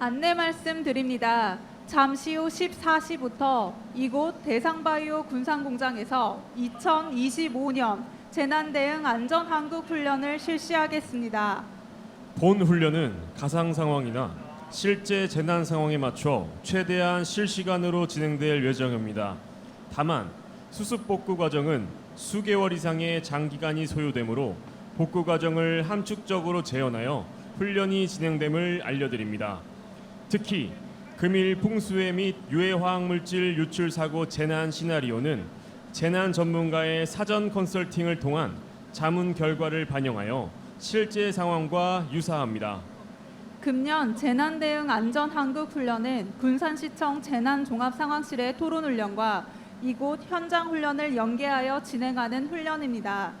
안내 말씀드립니다. 잠시 후 14시부터 이곳 대상바이오 군산공장에서 2025년 재난대응 안전한국훈련을 실시하겠습니다. 본 훈련은 가상 상황이나 실제 재난 상황에 맞춰 최대한 실시간으로 진행될 예정입니다. 다만 수습 복구 과정은 수개월 이상의 장기간이 소요되므로 복구 과정을 함축적으로 재현하여 훈련이 진행됨을 알려드립니다. 특히 금일 풍수해 및 유해 화학물질 유출 사고 재난 시나리오는 재난 전문가의 사전 컨설팅을 통한 자문 결과를 반영하여 실제 상황과 유사합니다. 금년 재난대응 안전한국훈련은 군산시청 재난종합상황실의 토론훈련과 이곳 현장훈련을 연계하여 진행하는 훈련입니다.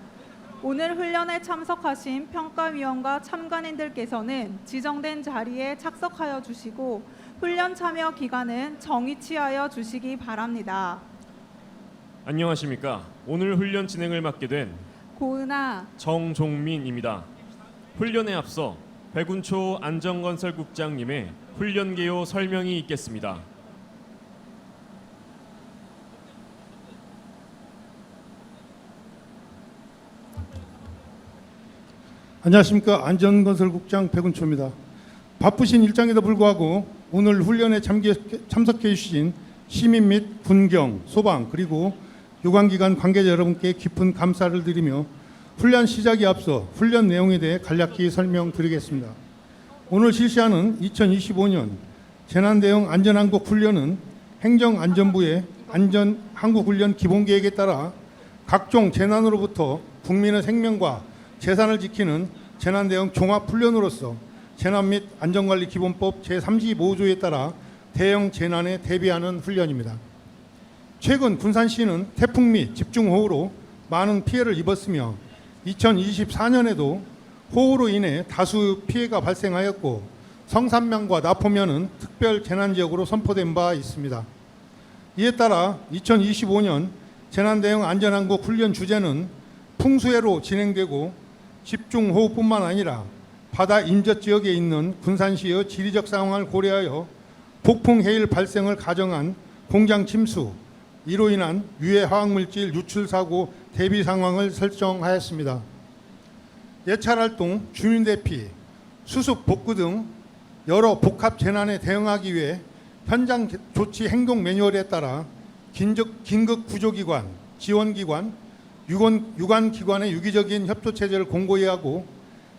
오늘 훈련에 참석하신 평가위원과 참관인들께서는 지정된 자리에 착석하여 주시고 훈련 참여 기간은 정위치하여 주시기 바랍니다. 안녕하십니까. 오늘 훈련 진행을 맡게 된 고은아, 정종민입니다. 훈련에 앞서 백운초 안전건설국장님의 훈련 개요 설명이 있겠습니다. 안녕하십니까. 안전건설국장 백운초입니다. 바쁘신 일정에도 불구하고 오늘 훈련에 참석해 주신 시민 및 군경, 소방 그리고 유관기관 관계자 여러분께 깊은 감사를 드리며 훈련 시작에 앞서 훈련 내용에 대해 간략히 설명드리겠습니다. 오늘 실시하는 2025년 재난대응 안전한국훈련은 행정안전부의 안전한국훈련 기본계획에 따라 각종 재난으로부터 국민의 생명과 재산을 지키는 재난대응 종합훈련으로서 재난 및 안전관리 기본법 제35조에 따라 대형 재난에 대비하는 훈련입니다. 최근 군산시는 태풍 및 집중호우로 많은 피해를 입었으며 2024년에도 호우로 인해 다수 피해가 발생하였고 성산면과 나포면은 특별 재난지역으로 선포된 바 있습니다. 이에 따라 2025년 재난대응 안전한국 훈련 주제는 풍수해로 진행되고 집중호우뿐만 아니라 바다 인접 지역에 있는 군산시의 지리적 상황을 고려하여 폭풍 해일 발생을 가정한 공장 침수, 이로 인한 유해 화학물질 유출 사고 대비 상황을 설정하였습니다. 예찰 활동, 주민 대피, 수습 복구 등 여러 복합 재난에 대응하기 위해 현장 조치 행동 매뉴얼에 따라 긴급 구조기관, 지원기관, 유관기관의 유기적인 협조 체제를 공고히 하고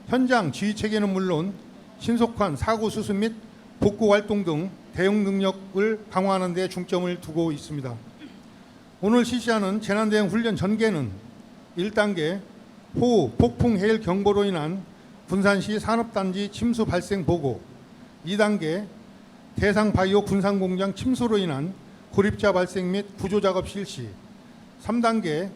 현장 지휘 체계는 물론 신속한 사고 수습 및 복구 활동 등 대응 능력을 강화하는 데 중점을 두고 있습니다. 오늘 실시하는 재난대응 훈련 전개는 1단계 호우, 폭풍, 해일 경보로 인한 군산시 산업단지 침수 발생 보고, 2단계 대상 바이오 군산공장 침수로 인한 고립자 발생 및 구조작업 실시, 3단계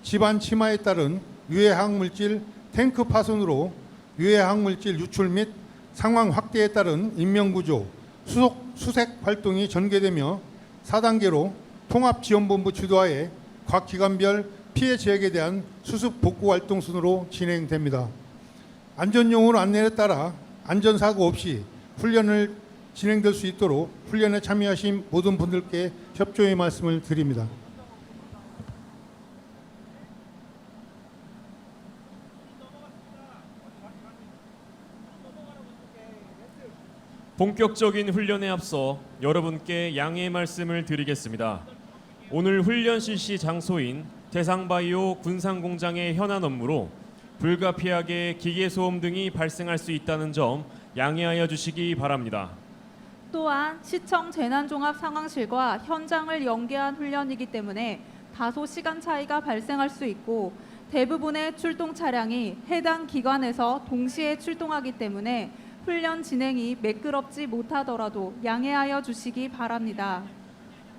집안 침하에 따른 유해화학물질 탱크 파손으로 유해화학물질 유출 및 상황 확대에 따른 인명구조, 수색 활동이 전개되며 4단계로 통합지원본부 주도하에 각 기관별 피해 지역에 대한 수습 복구 활동 순으로 진행됩니다. 안전용으로 안내에 따라 안전사고 없이 훈련을 진행될 수 있도록 훈련에 참여하신 모든 분들께 협조의 말씀을 드립니다. 본격적인 훈련에 앞서 여러분께 양해의 말씀을 드리겠습니다. 오늘 훈련 실시 장소인 대상바이오 군산공장의 현안 업무로 불가피하게 기계소음 등이 발생할 수 있다는 점 양해하여 주시기 바랍니다. 또한 시청 재난종합상황실과 현장을 연계한 훈련이기 때문에 다소 시간 차이가 발생할 수 있고 대부분의 출동 차량이 해당 기관에서 동시에 출동하기 때문에 훈련 진행이 매끄럽지 못하더라도 양해하여 주시기 바랍니다.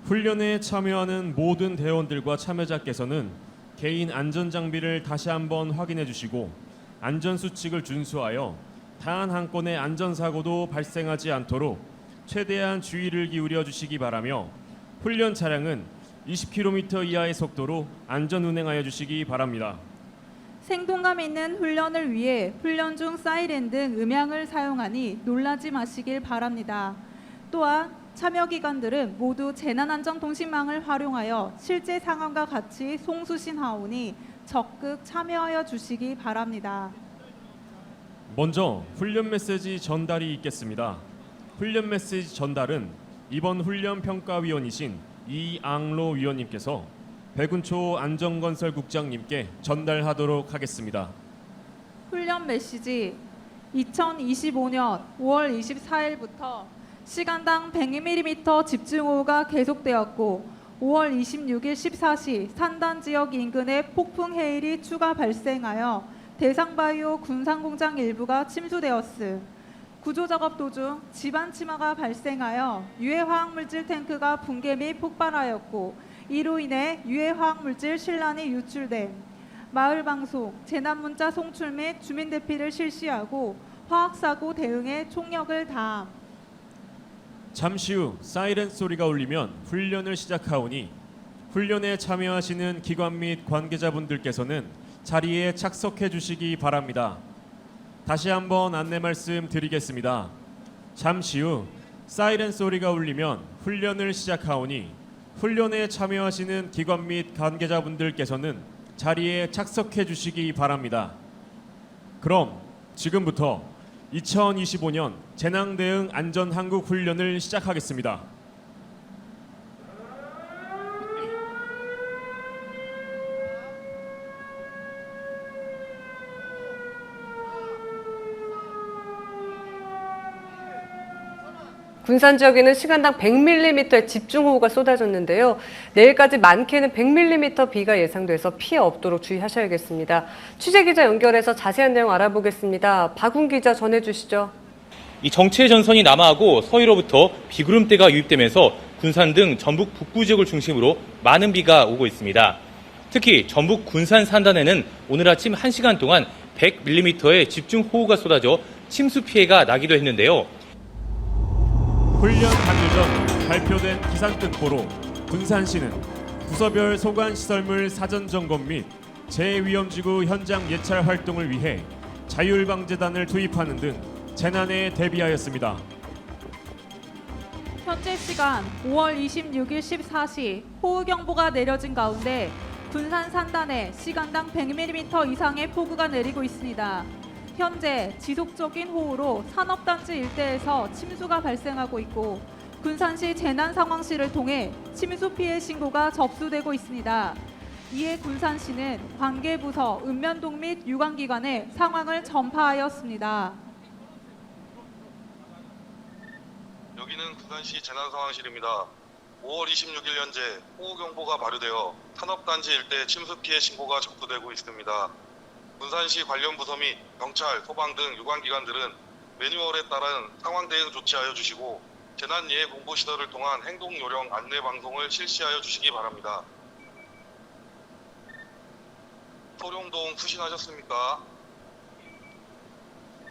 훈련에 참여하는 모든 대원들과 참여자께서는 개인 안전장비를 다시 한번 확인해 주시고 안전수칙을 준수하여 단 한 건의 안전사고도 발생하지 않도록 최대한 주의를 기울여 주시기 바라며 훈련 차량은 20km 이하의 속도로 안전운행하여 주시기 바랍니다. 생동감 있는 훈련을 위해 훈련 중 사이렌 등 음향을 사용하니 놀라지 마시길 바랍니다. 또한 참여기관들은 모두 재난안전통신망을 활용하여 실제 상황과 같이 송수신하오니 적극 참여하여 주시기 바랍니다. 먼저 훈련 메시지 전달이 있겠습니다. 훈련 메시지 전달은 이번 훈련 평가위원이신 이앙로 위원님께서 백운초 안전건설국장님께 전달하도록 하겠습니다. 훈련 메시지 2025년 5월 24일부터 시간당 100mm 집중호우가 계속되었고 5월 26일 14시 산단 지역 인근에 폭풍 해일이 추가 발생하여 대상바이오 군산공장 일부가 침수되었음. 구조작업 도중 집안 침하가 발생하여 유해화학물질 탱크가 붕괴 및 폭발하였고 이로 인해 유해화학물질 실란이 유출됨. 마을방송, 재난문자 송출 및 주민대피를 실시하고 화학사고 대응에 총력을 다함. 잠시 후 사이렌 소리가 울리면 훈련을 시작하오니 훈련에 참여하시는 기관 및 관계자분들께서는 자리에 착석해 주시기 바랍니다. 다시 한번 안내 말씀 드리겠습니다. 잠시 후 사이렌 소리가 울리면 훈련을 시작하오니 훈련에 참여하시는 기관 및 관계자분들께서는 자리에 착석해 주시기 바랍니다. 그럼 지금부터 2025년 재난대응 안전한국훈련을 시작하겠습니다. 군산 지역에는 시간당 100mm의 집중호우가 쏟아졌는데요. 내일까지 많게는 100mm 비가 예상돼서 피해 없도록 주의하셔야겠습니다. 취재기자 연결해서 자세한 내용 알아보겠습니다. 박훈 기자 전해주시죠. 이 정체 전선이 남하하고 서해로부터 비구름대가 유입되면서 군산 등 전북 북부 지역을 중심으로 많은 비가 오고 있습니다. 특히 전북 군산 산단에는 오늘 아침 1시간 동안 100mm의 집중호우가 쏟아져 침수 피해가 나기도 했는데요. 훈련 당일 전 발표된 기상특보로 군산시는 부서별 소관시설물 사전 점검 및 재위험지구 현장 예찰 활동을 위해 자율방재단을 투입하는 등 재난에 대비하였습니다. 현재 시간 5월 26일 14시 호우경보가 내려진 가운데 군산 산단에 시간당 100mm 이상의 폭우가 내리고 있습니다. 현재 지속적인 호우로 산업단지 일대에서 침수가 발생하고 있고 군산시 재난상황실을 통해 침수 피해 신고가 접수되고 있습니다. 이에 군산시는 관계부서, 읍면동 및 유관기관에 상황을 전파하였습니다. 여기는 군산시 재난상황실입니다. 5월 26일 현재 호우경보가 발효되어 산업단지 일대 침수 피해 신고가 접수되고 있습니다. 군산시 관련 부서 및 경찰, 소방 등 유관기관들은 매뉴얼에 따른 상황 대응 조치하여 주시고 재난예해 공보시설을 통한 행동요령 안내 방송을 실시하여 주시기 바랍니다. 소룡동 수신하셨습니까?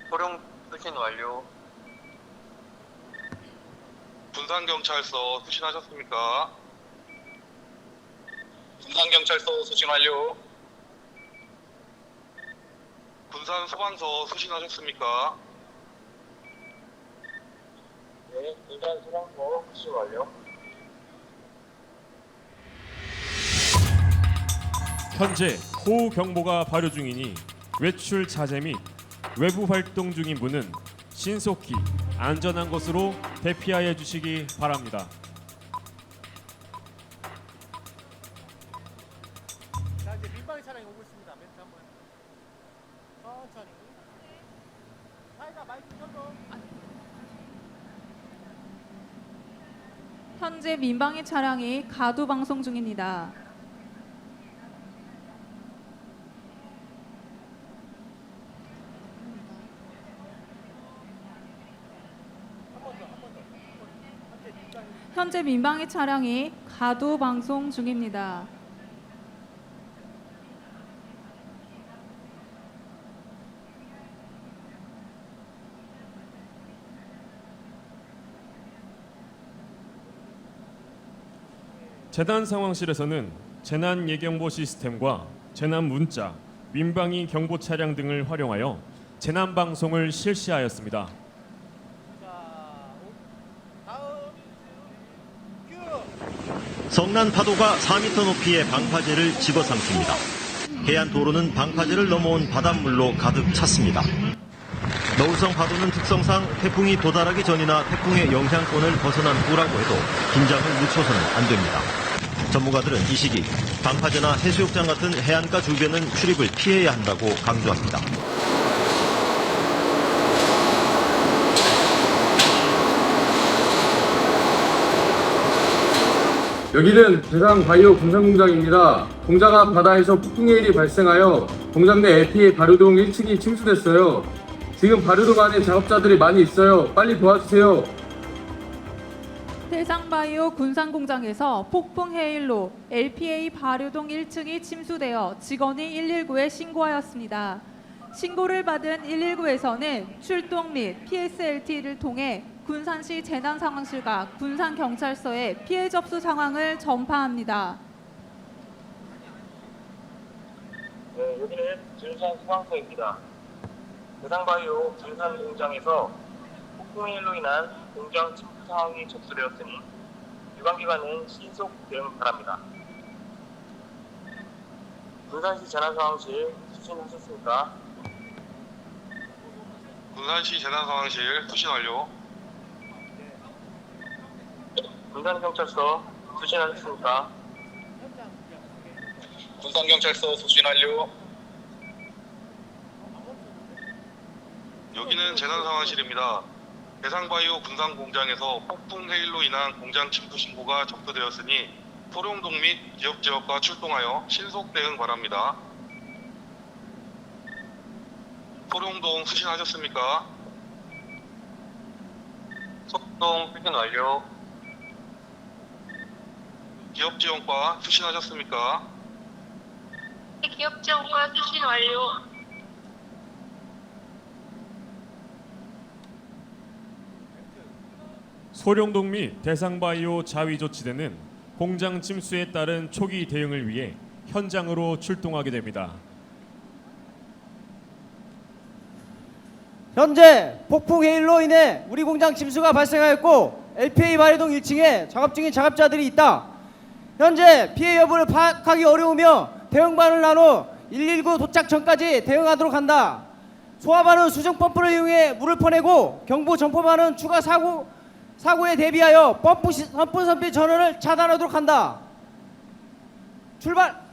소령 수신 완료. 군산경찰서 수신하셨습니까? 군산경찰서 수신 완료. 군산소방서 수신하셨습니까? 네, 군산소방서 수신 완료. 현재 호우 경보가 발효 중이니 외출 자제 및 외부 활동 중인 분은 신속히 안전한 곳으로 대피하여 주시기 바랍니다. 자, 이제 민방위 차량이 오고 있습니다. 멘트 한번 천천히. 사이가 마이크 켜줘. 현재 민방위 차량이 가두 방송 중입니다. 현재 민방위 차량이 가두 방송 중입니다. 재난 상황실에서는 재난 예경보 시스템과 재난 문자, 민방위 경보 차량 등을 활용하여 재난 방송을 실시하였습니다. 성난 파도가 4m 높이의 방파제를 집어삼킵니다. 해안 도로는 방파제를 넘어온 바닷물로 가득 찼습니다. 너울성 파도는 특성상 태풍이 도달하기 전이나 태풍의 영향권을 벗어난 후라고 해도 긴장을 늦춰서는 안 됩니다. 전문가들은 이 시기 방파제나 해수욕장 같은 해안가 주변은 출입을 피해야 한다고 강조합니다. 여기는 대상바이오 군산공장입니다. 공장 앞 바다에서 폭풍해일이 발생하여 공장 내 LPA 발효동 1층이 침수됐어요. 지금 발효동 안에 작업자들이 많이 있어요. 빨리 도와주세요. 대상바이오 군산공장에서 폭풍 해일로 LPA 발효동 1층이 침수되어 직원이 119에 신고하였습니다. 신고를 받은 119에서는 출동 및 PSLT를 통해 군산시 재난상황실과 군산경찰서에 피해 접수 상황을 전파합니다. 네, 여기는 군산 소방서입니다. 대상바이오 군산 공장에서 폭풍일로 인한 공장 침수 상황이 접수되었으니 유관기관은 신속 대응 바랍니다. 군산시 재난상황실 수신하셨습니까? 군산시 재난상황실 수신 완료. 군산경찰서 수신하셨습니까? 군산경찰서 수신 완료. 여기는 재난상황실입니다. 대상바이오 군산공장에서 폭풍 해일로 인한 공장 침수 신고가 접수되었으니 소룡동 및 기업 지역과 출동하여 신속 대응 바랍니다. 소룡동 수신하셨습니까? 소룡동 수신 완료. 기업 지원과 수신하셨습니까? 기업 지원과 수신 완료. 소룡동 및 대상바이오 자위조치대는 공장 침수에 따른 초기 대응을 위해 현장으로 출동하게 됩니다. 현재 폭풍 해일로 인해 우리 공장 침수가 발생하였고 LPA 발효동 1층에 작업 중인 작업자들이 있다. 현재 피해 여부를 파악하기 어려우며 대응반을 나눠 119 도착 전까지 대응하도록 한다. 소화반은 수중 펌프를 이용해 물을 퍼내고 경보 전포반은 추가 사고에 대비하여 펌프 선비 전원을 차단하도록 한다. 출발!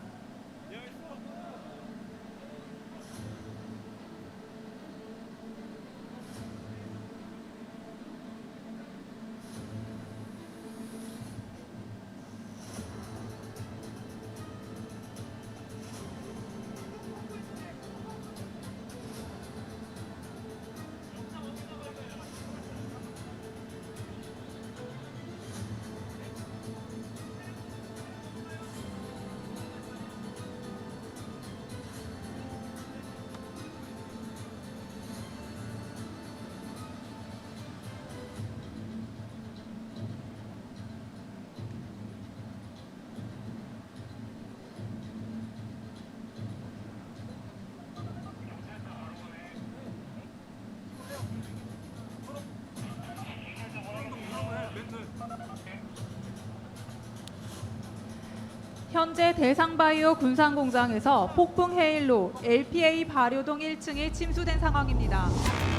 현재 대상바이오 군산공장에서 폭풍 해일로 LPA 발효동 1층이 침수된 상황입니다.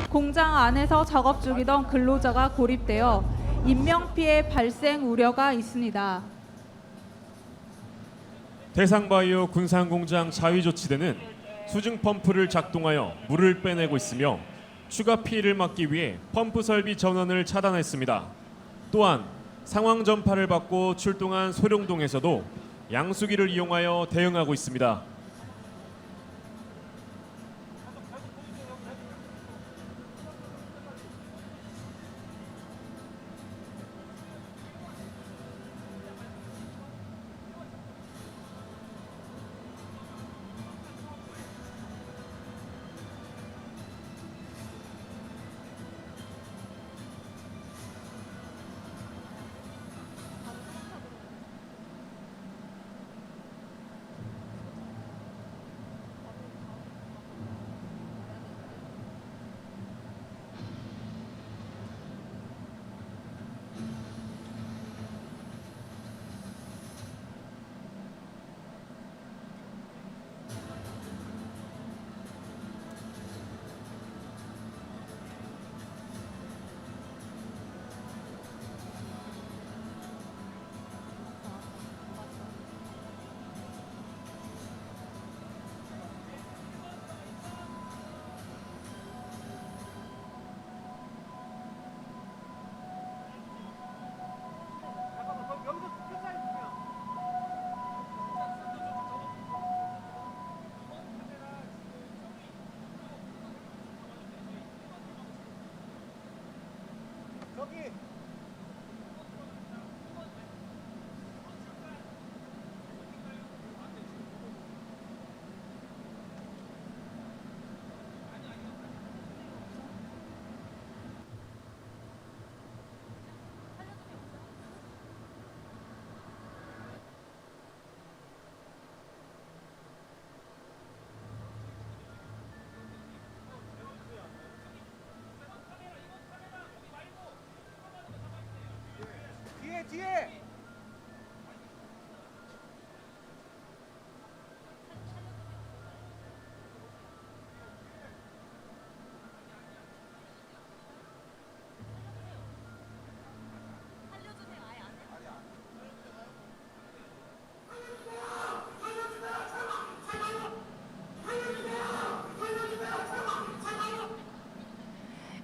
공장 안에서 작업 중이던 근로자가 고립되어 인명피해 발생 우려가 있습니다. 대상바이오 군산공장 자위조치대는 수중 펌프를 작동하여 물을 빼내고 있으며 추가 피해를 막기 위해 펌프 설비 전원을 차단했습니다. 또한 상황 전파를 받고 출동한 소룡동에서도 양수기를 이용하여 대응하고 있습니다.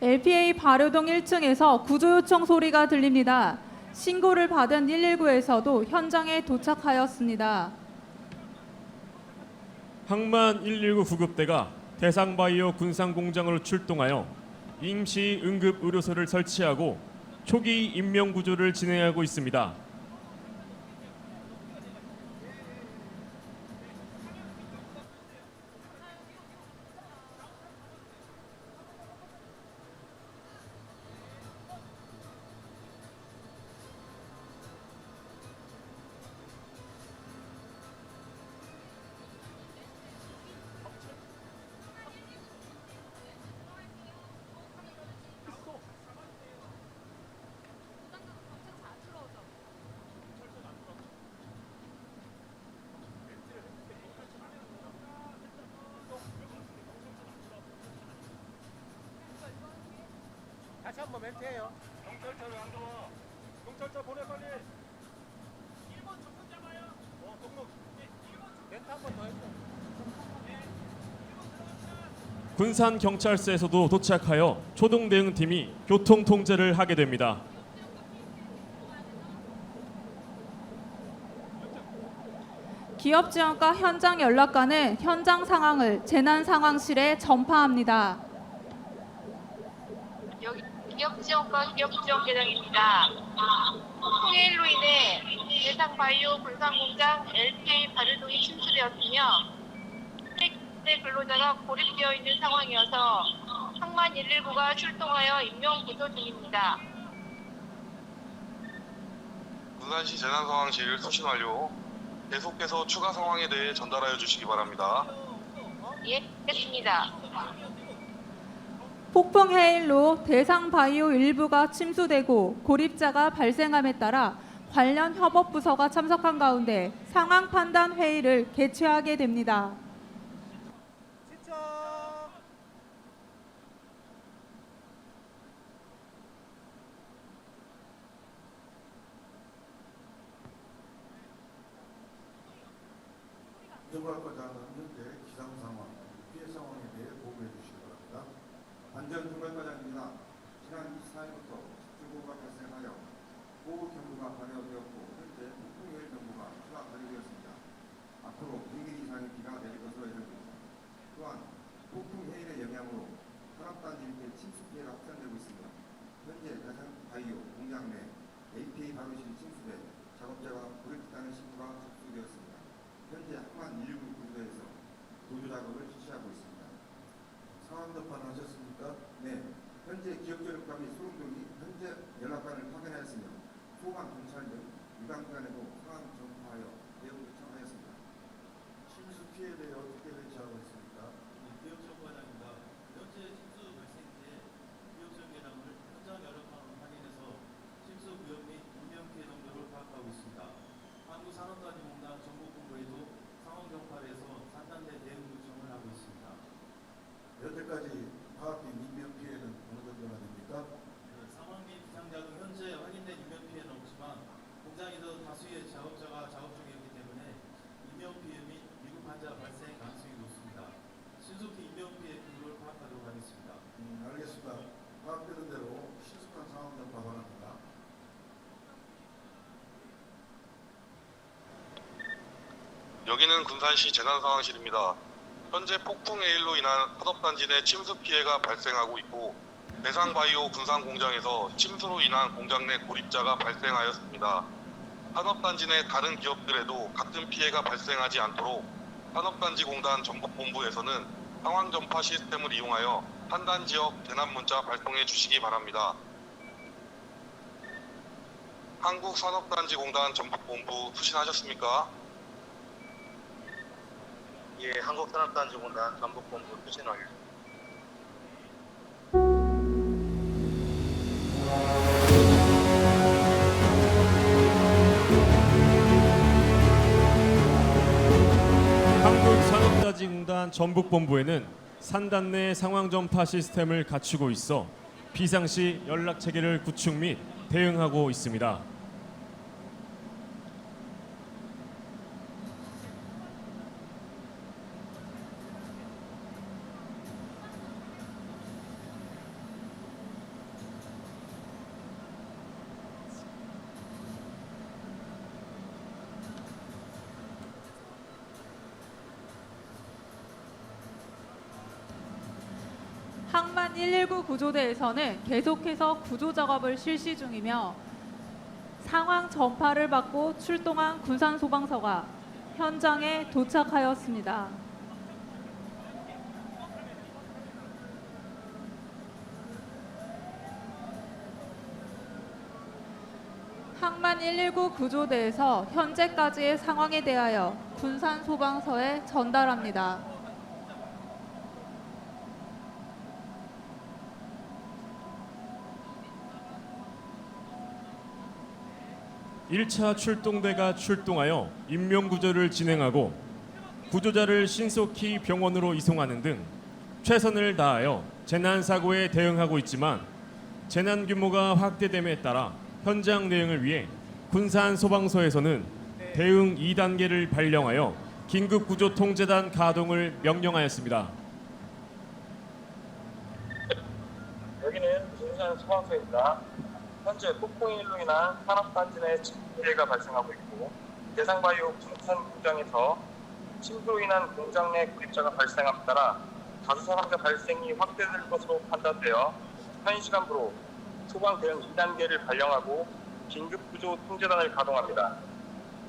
LPA 발효동 1층에서 구조 요청 소리가 들립니다. 신고를 받은 119에서도 현장에 도착하였습니다. 항만 119 구급대가 대상바이오 군산공장으로 출동하여 임시 응급 의료소를 설치하고 초기 인명 구조를 진행하고 있습니다. 다시 한번 멘트해요. 경찰차 왜 안 들어와? 경찰차 보내 빨리. 1번 전문 잡아요. 동록. 멘트 한 번 더 했어. 군산 경찰서에서도 도착하여 초동 대응팀이 교통 통제를 하게 됩니다. 기업 지원과 현장 연락관은 현장 상황을 재난 상황실에 전파합니다. 여기 기업 지원과 기업 지원 계장입니다. 폭풍의 일로 인해 대상 바이오 군산공장 LPA 발효동이 침수되었으며 대 근로자가 고립되어 있는 상황이어서 항만 119가 출동하여 인명 구조 중입니다. 군산시 재난상황실 수신 완료. 계속해서 추가 상황에 대해 전달하여 주시기 바랍니다. 예, 알겠습니다. 폭풍 해일로 대상 바이오 일부가 침수되고 고립자가 발생함에 따라 관련 협업부서가 참석한 가운데 상황 판단 회의를 개최하게 됩니다. 정부과장은 현재 기상 상황, 피해 상황에 대해 보고해 주시기 바랍니다. 안전정보과장입니다. 지난 24일부터 집중호우가 발생하여 호우 경보가 발효되었고 현재 폭풍해일 경보가 추가 발효되었습니다. 앞으로 100mm 이상의 비가 내릴 것으로 예상됩니다. 또한 폭풍해일의 영향으로 산업단지 일대 침수 피해가 확산되고 있습니다. 현재 대상 바이오 공장 내 APA 발효실 침수돼 작업자가 고립됐다는 신고가 접수되었습니다. 현재 항만 119 구조에서 구조 작업을 실시하고 있습니다. 상황 전파는 하셨습니까? 네. 현재 기업전력과 및 소름동이 현재 연락관을 파견하였으며 소방, 경찰 등 유관기관에도 상황 전파하여 대응 요청하였습니다. 침수 피해에 대해 어떻게 대처하고 있습니까? 기업청과장입니다. 현재 침수 발생 시에 기업청계량을 현장 연락관으로 확인해서 침수 위험 및 인명 피해 정도를 파악하고 있습니다. 한국산업단지공단 전국본부에도 상황 경파를 해서 산단대 대응 요청을 하고 있습니다. 여태까지 파악된 인명 피해는 어느 정도나 됩니까? 사망 및 부상자 등 현재 확인된 인명 피해는 없지만 공장에서 다수의 작업자가 작업 중이었기 때문에 인명 피해 및 위급 환자 발생 가능성이 높습니다. 신속히 인명 피해 규모를 파악하도록 하겠습니다. 알겠습니다. 파악되는 대로 신속한 상황 전파 바랍니다. 여기는 군산시 재난상황실입니다. 현재 폭풍해일로 인한 산업단지 내 침수 피해가 발생하고 있고 대상바이오 군산공장에서 침수로 인한 공장 내 고립자가 발생하였습니다. 산업단지 내 다른 기업들에도 같은 피해가 발생하지 않도록 산업단지공단 전북본부에서는 상황 전파 시스템을 이용하여 판단 지역 재난 문자 발송해 주시기 바랍니다. 한국산업단지공단 전북본부 수신하셨습니까? 예, 한국산업단지공단 전북본부 수신 완료. 한국산업단지공단 전북본부에는 산단 내 상황 전파 시스템을 갖추고 있어 비상시 연락 체계를 구축 및 대응하고 있습니다. 항만 119 구조대에서는 계속해서 구조 작업을 실시 중이며 상황 전파를 받고 출동한 군산 소방서가 현장에 도착하였습니다. 항만 119 구조대에서 현재까지의 상황에 대하여 군산 소방서에 전달합니다. 1차 출동대가 출동하여 인명구조를 진행하고 구조자를 신속히 병원으로 이송하는 등 최선을 다하여 재난사고에 대응하고 있지만 재난 규모가 확대됨에 따라 현장 대응을 위해 군산소방서에서는 대응 2단계를 발령하여 긴급구조통제단 가동을 명령하였습니다. 여기는 군산 소방서입니다. 현재 폭풍 일로 인한 산업단지 내 침수 피해가 발생하고 있고 대상바이오 군산 공장에서 침수로 인한 공장 내 고립자가 발생함에 따라 다수 사망자 발생이 확대될 것으로 판단되어 현 시간부로 소방 대응 2단계를 발령하고 긴급구조 통제단을 가동합니다.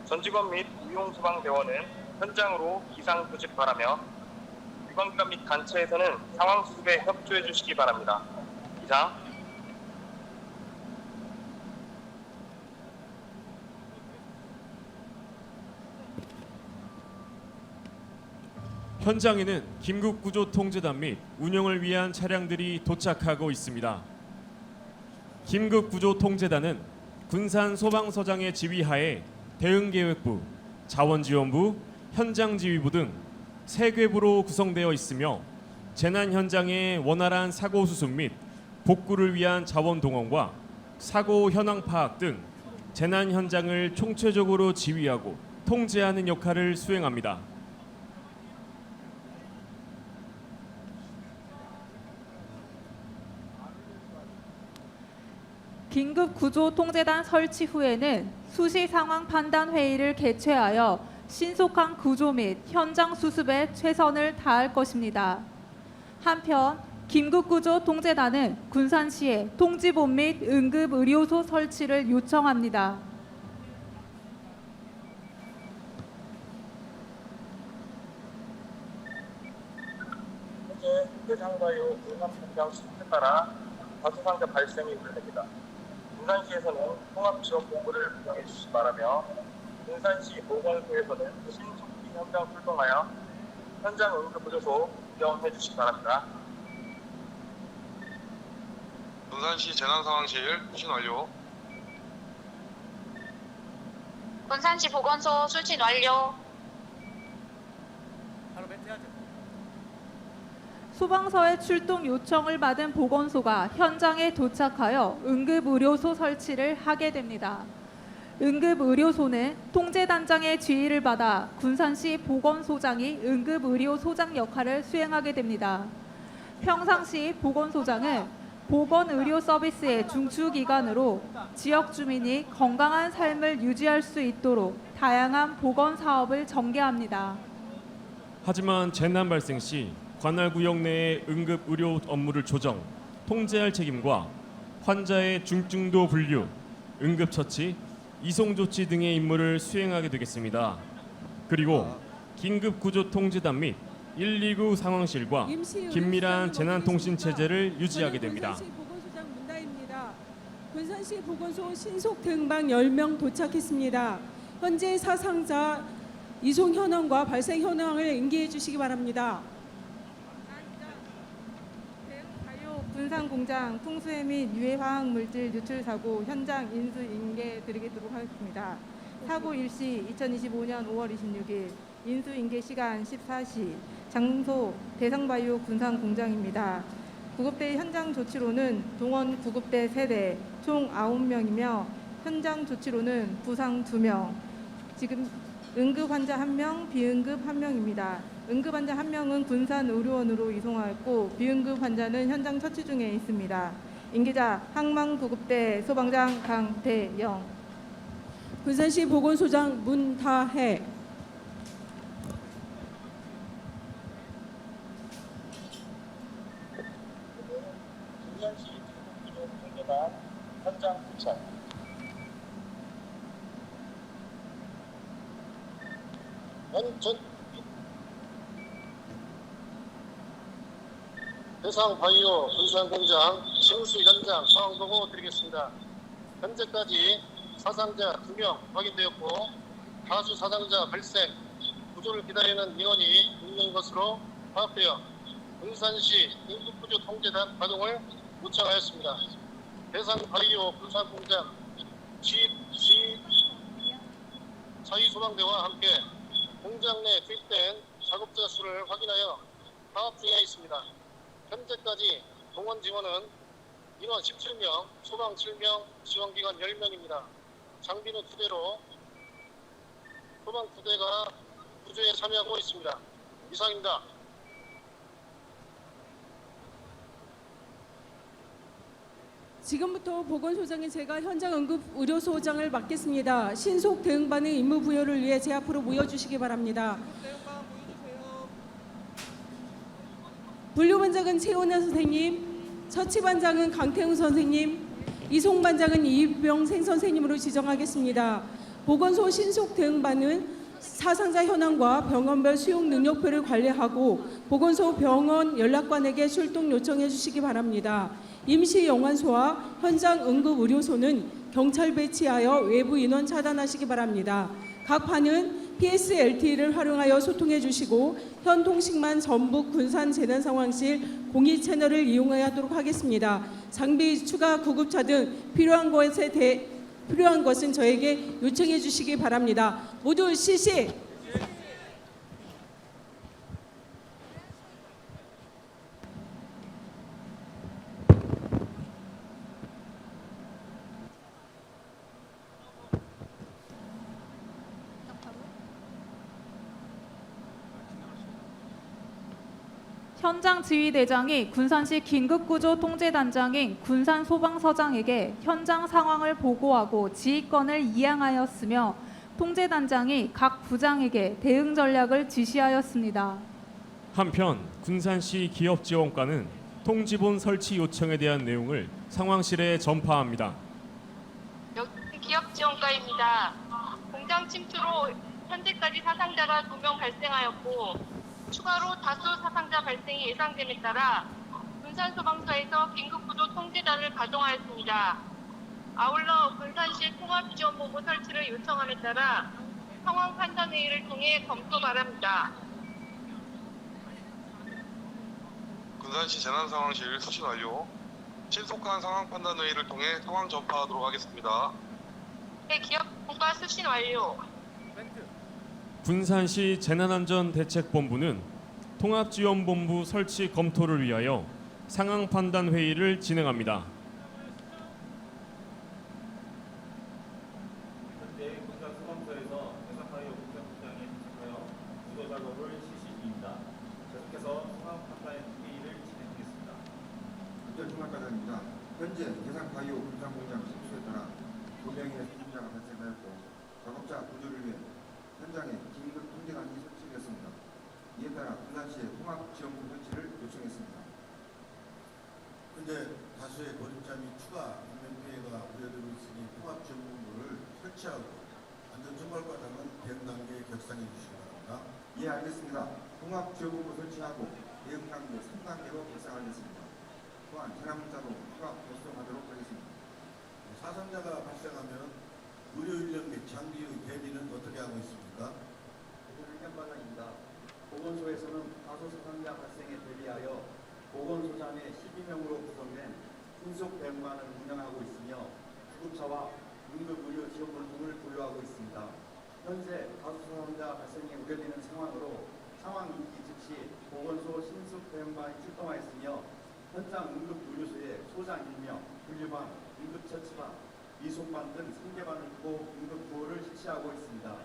전 직원 및 의용 소방대원은 현장으로 비상 조직 바라며 유관기관 및 단체에서는 상황 수습에 협조해 주시기 바랍니다. 이상. 현장에는 긴급구조통제단 및 운영을 위한 차량들이 도착하고 있습니다. 긴급구조통제단은 군산소방서장의 지휘하에 대응계획부, 자원지원부, 현장지휘부 등 3궤부로 구성되어 있으며 재난 현장의 원활한 사고 수습 및 복구를 위한 자원 동원과 사고 현황 파악 등 재난 현장을 총체적으로 지휘하고 통제하는 역할을 수행합니다. 긴급구조통제단 설치 후에는 수시 상황 판단 회의를 개최하여 신속한 구조 및 현장 수습에 최선을 다할 것입니다. 한편 긴급구조통제단은 군산시에 통지본 및 응급의료소 설치를 요청합니다. 현재 대상바이오 군산공장 수습에 따라 다수 사망자 발생이 우려됩니다. 군산시에서는 통합지원본부를 구성해 주시기 바라며 군산시 보건소에서는 신속히 현장 출동하여 현장 응급구조소 운영해 주시기 바랍니다. 군산시 재난상황실 수신 완료. 군산시 보건소 수신 완료. 소방서의 출동 요청을 받은 보건소가 현장에 도착하여 응급의료소 설치를 하게 됩니다. 응급의료소는 통제단장의 지휘를 받아 군산시 보건소장이 응급의료소장 역할을 수행하게 됩니다. 평상시 보건소장은 보건의료 서비스의 중추기관으로 지역 주민이 건강한 삶을 유지할 수 있도록 다양한 보건 사업을 전개합니다. 하지만 재난 발생 시 관할 구역 내의 응급 의료 업무를 조정, 통제할 책임과 환자의 중증도 분류, 응급처치, 이송조치 등의 임무를 수행하게 되겠습니다. 그리고 긴급구조통제단 및 119 상황실과 긴밀한 재난통신 체제를 유지하게 됩니다. 군산시 보건소장 문다입니다. 군산시 보건소 신속 대응방 10명 도착했습니다. 현재 사상자 이송 현황과 발생 현황을 인계해 주시기 바랍니다. 대응바이오 군산공장 풍수해 및 유해 화학 물질 누출 사고 현장 인수 인계 드리도록 하겠습니다. 사고 일시 2025년 5월 26일, 인수 인계 시간 14시, 장소 대상바이오 군산공장입니다. 구급대 현장 조치로는 동원 구급대 3대, 총 9명이며 현장 조치로는 부상 2명, 지금 응급 환자 1명, 비응급 1명입니다. 응급 환자 1명은 군산 의료원으로 이송하였고 비응급 환자는 현장 처치 중에 있습니다. 인계자 항만구급대 소방장 강대영. 군산시 보건소장 문다혜. 군산시 긴급구조통제단 현장 도착. 대상 바이오 군산공장 침수 현장 상황 보고 드리겠습니다. 현재까지 사상자 2명 확인되었고 다수 사상자 발생, 구조를 기다리는 인원이 있는 것으로 파악되어 군산시 긴급구조통제단 가동을 요청하였습니다. 대상 바이오 군산공장 자위소방대와 함께 공장 내 투입된 작업자 수를 확인하여 파악 중에 있습니다. 현재까지 동원 지원은 인원 17명, 소방 7명, 지원기관 10명입니다. 장비는 2대로 소방 2대가 구조에 참여하고 있습니다. 이상입니다. 지금부터 보건소장인 제가 현장 응급 의료소장을 맡겠습니다. 신속 대응반의 임무 부여를 위해 제 앞으로 모여주시기 바랍니다. 분류반장은 최원아 선생님, 처치반장은 강태웅 선생님, 이송반장은 이병생 선생님으로 지정하겠습니다. 보건소 신속 대응반은 사상자 현황과 병원별 수용 능력표를 관리하고 보건소 병원 연락관에게 출동 요청해 주시기 바랍니다. 임시 영환소와 현장 응급 의료소는 경찰 배치하여 외부 인원 차단하시기 바랍니다. 각 반은 PSLTE를 활용하여 소통해 주시고 현 통신만 전북 군산 재난상황실 공익 채널을 이용하도록 하겠습니다. 장비 추가 구급차 등 필요한 것은 저에게 요청해 주시기 바랍니다. 모두 실시. 현장 지휘대장이 군산시 긴급구조통제단장인 군산소방서장에게 현장 상황을 보고하고 지휘권을 이양하였으며 통제단장이 각 부장에게 대응 전략을 지시하였습니다. 한편 군산시 기업지원과는 통지본 설치 요청에 대한 내용을 상황실에 전파합니다. 여기는 기업지원과입니다. 공장 침투로 현재까지 사상자가 2명 발생하였고 추가로 다수 사상자 발생이 예상됨에 따라 군산소방서에서 긴급구조통제단을 가동하였습니다. 아울러 군산시 통합지원본부 설치를 요청함에 따라 상황 판단회의를 통해 검토 바랍니다. 군산시 재난상황실 수신 완료. 신속한 상황 판단 회의를 통해 상황 전파하도록 하겠습니다. 네, 기업지원과 수신 완료. 군산시 재난안전대책본부는 통합지원본부 설치 검토를 위하여 상황 판단 회의를 진행합니다. 현재 군산소방서에서 대상바이오 군산국장이 도착하여 구조 작업을 실시 중입니다. 계속해서 상황 판단 회의를 진행하겠습니다. 국제통합과장입니다. 현재 대상바이오 군산공장 침수에 따라 2명의 사상자가 발생하였고 작업자 구조를 위해 현장에 긴급 통제단이 설치되었습니다. 이에 따라 군산시의 통합지원부 설치를 요청했습니다. 현재 설치하고 안전정벌과정은 대응 단계에 격상해 주시기 바랍니다. 예, 알겠습니다. 통합지원본부 설치하고 대응 단계 3단계로 격상하겠습니다. 또한 재난문자로 통합 결성하도록 하겠습니다. 사상자가 발생하면 의료 인력 및 장비의 대비는 어떻게 하고 있습니까? 의견반장입니다. 보건소에서는 다소 사상자 발생에 대비하여 보건소장 내 12명으로 구성된 신속 대응반을 운영하고 있으며 구급차와 응급의료지원물 등을 보유하고 있습니다. 현재 다수 사상자 발생이 우려되는 상황으로 상황 인지 즉시 보건소 신속 대응반이 출동하였으며 현장 응급의료소에 소장 1명, 분류반, 응급처치반, 이송반 등 3개반을 두고 응급구호를 실시하고 있습니다.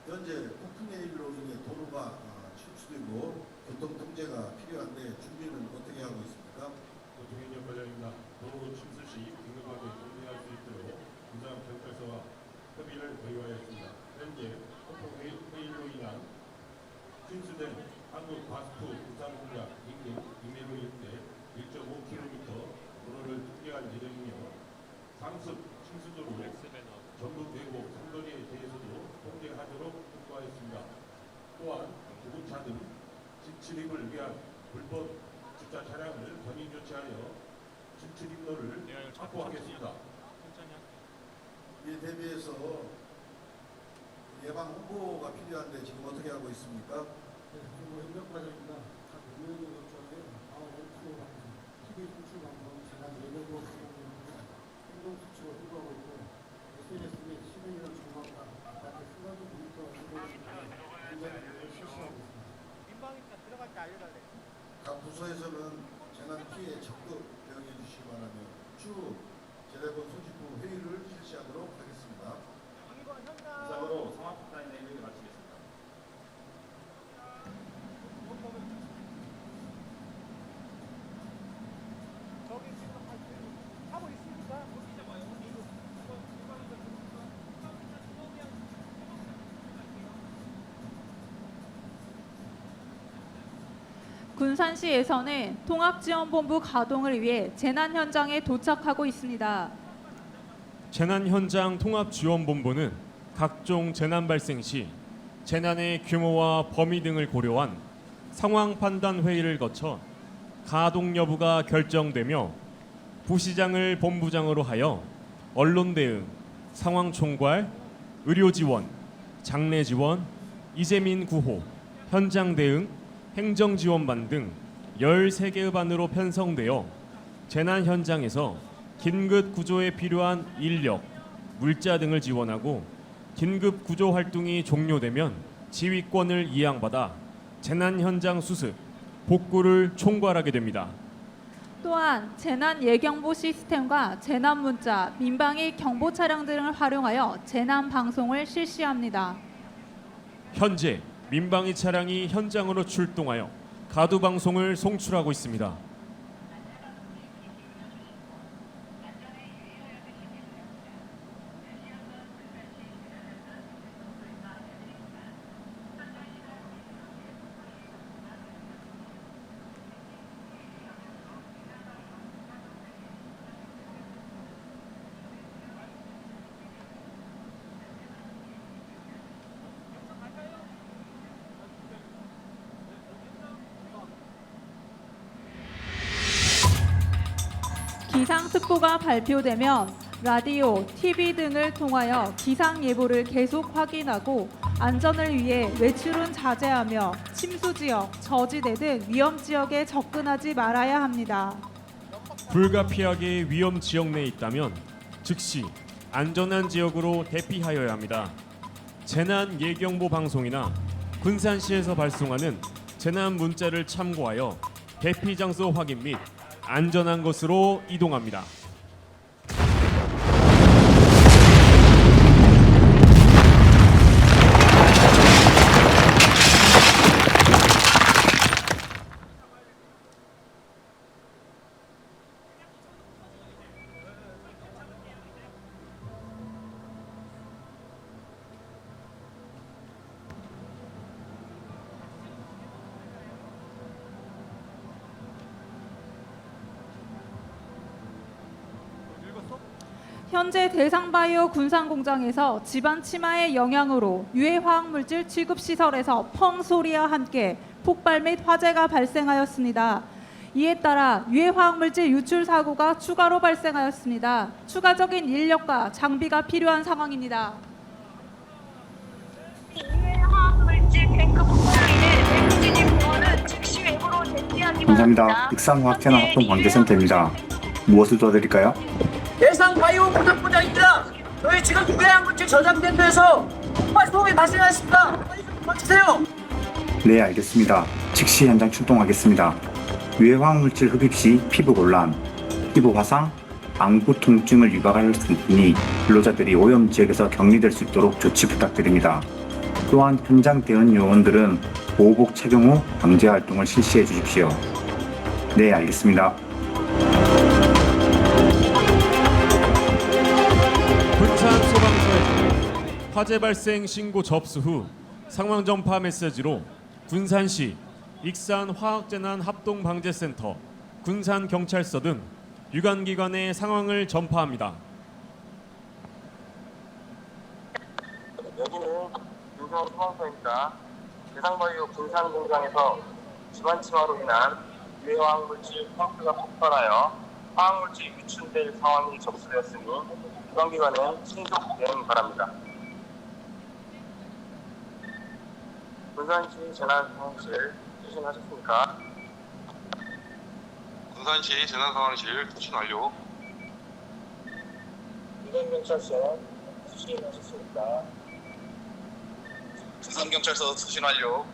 현재 폭풍의 일로 인해 도로가 침수되고 교통통제가 필요한데 준비는 어떻게 하고 있습니까? 도통행정 과장입니다. 도로 침수 시 긴급하게 통제할 수 있도록 군산 경찰서와 협의를 거의하였습니다. 현재 폭풍회의로 인한 침수된 한국 과스프 부산공장 인근 임해로 일대 1.5km 도로를 통제할 예정이며 상습 침수도로 전북 외곡 삼거리에 대해서도 통제하도록 통과했습니다. 또한 구급차 등 진출입을 위한 불법 주차 차량을 견인 조치하여 진출입로를 확보하겠습니다. 이에 대비해서 예방 홍보가 필요한데 지금 어떻게 하고 있습니까? 행정과장입니다. 각 의원님 거쳐서 TV로 방송, TV 송출 방송, 재난 예명보 행동 수칙을 홍보하고 있고 SNS 및 시민이란 정보가 아파트 순간적 모니터 굉장히 실시하고 있습니다. 민방위가 들어갈 때 알려달래. 각 부서에서는 재난 피해 적극 대응해 주시기 바라며 추후 재래본 소집 후 회의를 실시하도록 하겠습니다. 이상으로 상황평가 내용을 마치겠습니다. 저기 지금 하고 있으니까 군산시에서는 통합지원본부 가동을 위해 재난 현장에 도착하고 있습니다. 재난 현장 통합지원본부는 각종 재난 발생 시 재난의 규모와 범위 등을 고려한 상황 판단 회의를 거쳐 가동 여부가 결정되며 부시장을 본부장으로 하여 언론 대응, 상황 총괄, 의료 지원, 장례 지원, 이재민 구호, 현장 대응, 행정 지원반 등 13개의 반으로 편성되어 재난 현장에서 긴급 구조에 필요한 인력, 물자 등을 지원하고 긴급 구조 활동이 종료되면 지휘권을 이양받아 재난 현장 수습, 복구를 총괄하게 됩니다. 또한 재난 예경보 시스템과 재난 문자, 민방위 경보 차량 등을 활용하여 재난 방송을 실시합니다. 현재 민방위 차량이 현장으로 출동하여 가두 방송을 송출하고 있습니다. 기상특보가 발표되면 라디오, TV 등을 통하여 기상 예보를 계속 확인하고 안전을 위해 외출은 자제하며 침수 지역, 저지대 등 위험 지역에 접근하지 말아야 합니다. 불가피하게 위험 지역 내에 있다면 즉시 안전한 지역으로 대피하여야 합니다. 재난 예경보 방송이나 군산시에서 발송하는 재난 문자를 참고하여 대피 장소 확인 및 안전한 곳으로 이동합니다. 현재 대상바이오 군산공장에서 집안 치마의 영향으로 유해 화학물질 취급 시설에서 펑 소리와 함께 폭발 및 화재가 발생하였습니다. 이에 따라 유해 화학물질 유출 사고가 추가로 발생하였습니다. 추가적인 인력과 장비가 필요한 상황입니다. 유해 화학물질 탱크 폭발로 인해 내부 진입 공원은 즉시 외부로 대피하기 감사합니다. 바랍니다. 익산화학재난 합동관계센터입니다. 무엇을 도와드릴까요? 대상 바이오 공장입니다. 저희 지금 유해화물질 저장된 데서 폭발 소음이 발생했습니다. 빨리 좀 도와주세요. 네, 알겠습니다. 즉시 현장 출동하겠습니다. 유해 화학물질 흡입 시 피부 곤란, 피부 화상, 안구 통증을 유발할 수 있으니 근로자들이 오염 지역에서 격리될 수 있도록 조치 부탁드립니다. 또한 현장 대응 요원들은 보호복 착용 후 방제 활동을 실시해 주십시오. 네, 알겠습니다. 군산 소방서에서 화재 발생 신고 접수 후 상황 전파 메시지로 군산시 익산화학재난합동방재센터, 군산경찰서 등 유관기관에 상황을 전파합니다. 여기는 군산 소방서입니다. 대상바이오 군산 공장에서 집안 치마로 인한 유해 화학물질 펑크가 폭발하여 화학물질 유출될 상황이 접수되었으니 유관기관은 신속 대응 바랍니다. 군산시 재난상황실 수신하셨습니까? 군산시 재난상황실 수신 완료. 부산경찰서 수신하셨습니까? 부산경찰서 수신 완료.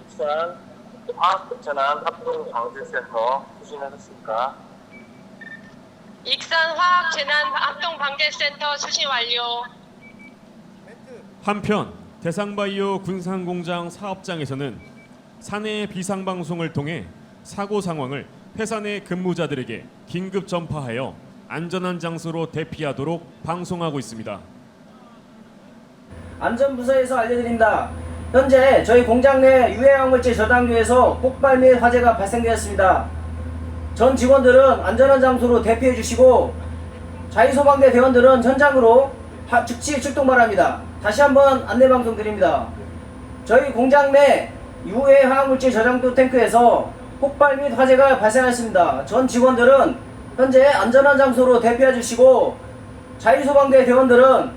익산 화학재난합동방재센터 수신하셨습니까? 익산 화학재난합동방재센터 수신 완료. 한편 대상바이오 군산공장 사업장에서는 사내 비상방송을 통해 사고 상황을 회사 내 근무자들에게 긴급 전파하여 안전한 장소로 대피하도록 방송하고 있습니다. 안전부서에서 알려드립니다. 현재 저희 공장 내 유해화학물질 저장소에서 폭발 및 화재가 발생되었습니다. 전 직원들은 안전한 장소로 대피해 주시고 자유소방대 대원들은 현장으로 즉시 출동 바랍니다. 다시 한번 안내방송 드립니다. 저희 공장 내 유해화학물질 저장소 탱크에서 폭발 및 화재가 발생했습니다. 전 직원들은 현재 안전한 장소로 대피해 주시고 자유소방대 대원들은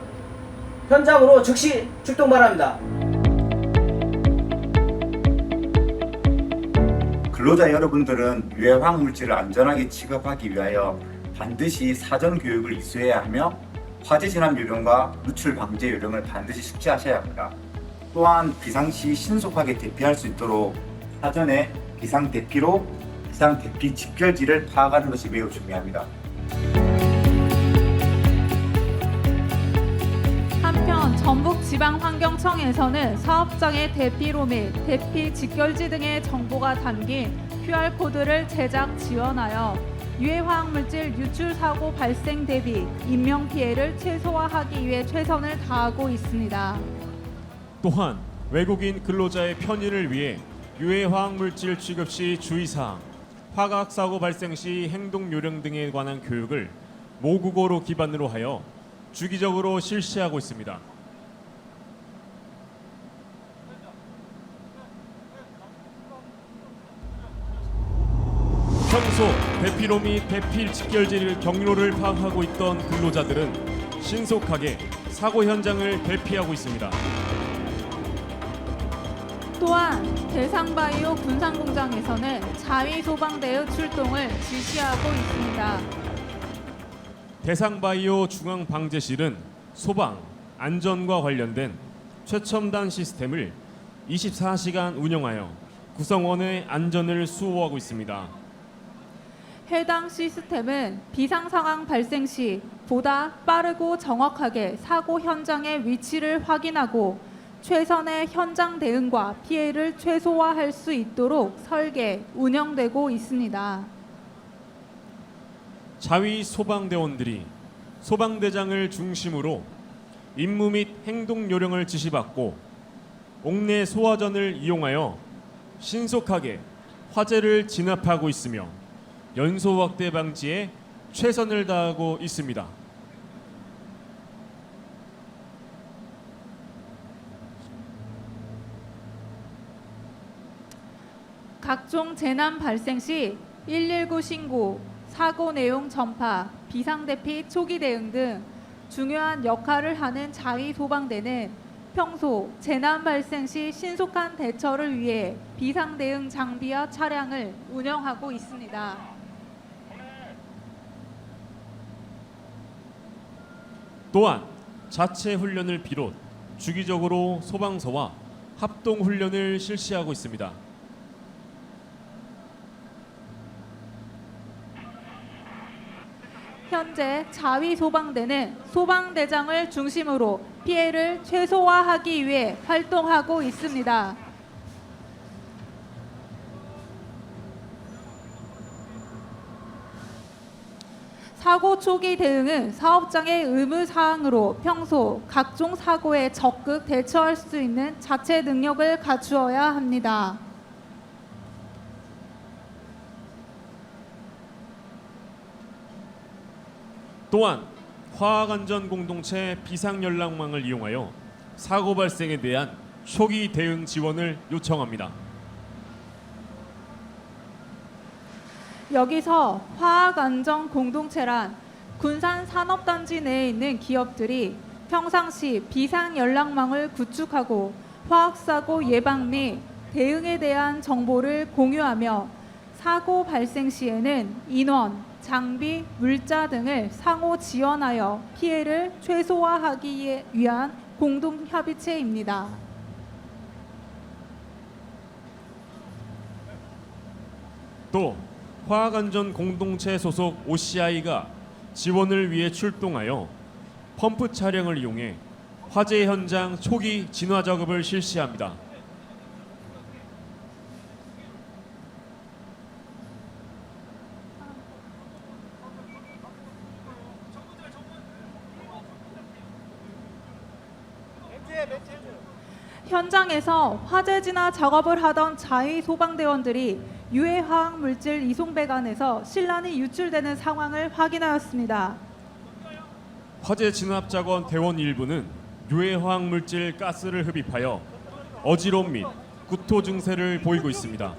현장으로 즉시 출동 바랍니다. 근로자 여러분들은 유해 화학물질을 안전하게 취급하기 위하여 반드시 사전 교육을 이수해야 하며 화재 진압 요령과 누출 방제 요령을 반드시 숙지하셔야 합니다. 또한 비상시 신속하게 대피할 수 있도록 사전에 비상 대피로 비상 대피 집결지를 파악하는 것이 매우 중요합니다. 한편 전북지방환경청에서는 사업장의 대피로 및 대피 직결지 등의 정보가 담긴 QR코드를 제작 지원하여 유해화학물질 유출 사고 발생 대비 인명피해를 최소화하기 위해 최선을 다하고 있습니다. 또한 외국인 근로자의 편의를 위해 유해화학물질 취급 시 주의사항, 화학사고 발생 시 행동요령 등에 관한 교육을 모국어로 기반으로 하여 주기적으로 실시하고 있습니다. 평소 대피로 및 대피 직결지를 경로를 파악하고 있던 근로자들은 신속하게 사고 현장을 대피하고 있습니다. 또한 대상바이오 군산공장에서는 자위소방대의 출동을 지시하고 있습니다. 대상바이오 중앙방재실은 소방, 안전과 관련된 최첨단 시스템을 24시간 운영하여 구성원의 안전을 수호하고 있습니다. 해당 시스템은 비상상황 발생 시 보다 빠르고 정확하게 사고 현장의 위치를 확인하고 최선의 현장 대응과 피해를 최소화할 수 있도록 설계, 운영되고 있습니다. 자위 소방대원들이 소방대장을 중심으로 임무 및 행동 요령을 지시받고 옥내 소화전을 이용하여 신속하게 화재를 진압하고 있으며 연소 확대 방지에 최선을 다하고 있습니다. 각종 재난 발생 시 119 신고, 사고 내용 전파, 비상대피 초기 대응 등 중요한 역할을 하는 자위소방대는 평소 재난 발생 시 신속한 대처를 위해 비상대응 장비와 차량을 운영하고 있습니다. 또한 자체 훈련을 비롯 주기적으로 소방서와 합동 훈련을 실시하고 있습니다. 현재 자위소방대는 소방대장을 중심으로 피해를 최소화하기 위해 활동하고 있습니다. 사고 초기 대응은 사업장의 의무사항으로 평소 각종 사고에 적극 대처할 수 있는 자체 능력을 갖추어야 합니다. 또한 화학안전공동체 비상연락망을 이용하여 사고 발생에 대한 초기 대응 지원을 요청합니다. 여기서 화학안전공동체란 군산 산업단지 내에 있는 기업들이 평상시 비상연락망을 구축하고 화학사고 예방 및 대응에 대한 정보를 공유하며 사고 발생 시에는 인원, 장비, 물자 등을 상호 지원하여 피해를 최소화하기 위한 공동협의체입니다. 또 화학안전공동체 소속 OCI가 지원을 위해 출동하여 펌프 차량을 이용해 화재 현장 초기 진화 작업을 실시합니다. 현장에서 화재 진화 작업을 하던 자위소방대원들이 유해 화학 물질 이송 배관에서 실란이 유출되는 상황을 확인하였습니다. 화재 진압 작원 대원 일부는 유해 화학 물질 가스를 흡입하여 어지러움 및 구토 증세를 보이고 있습니다.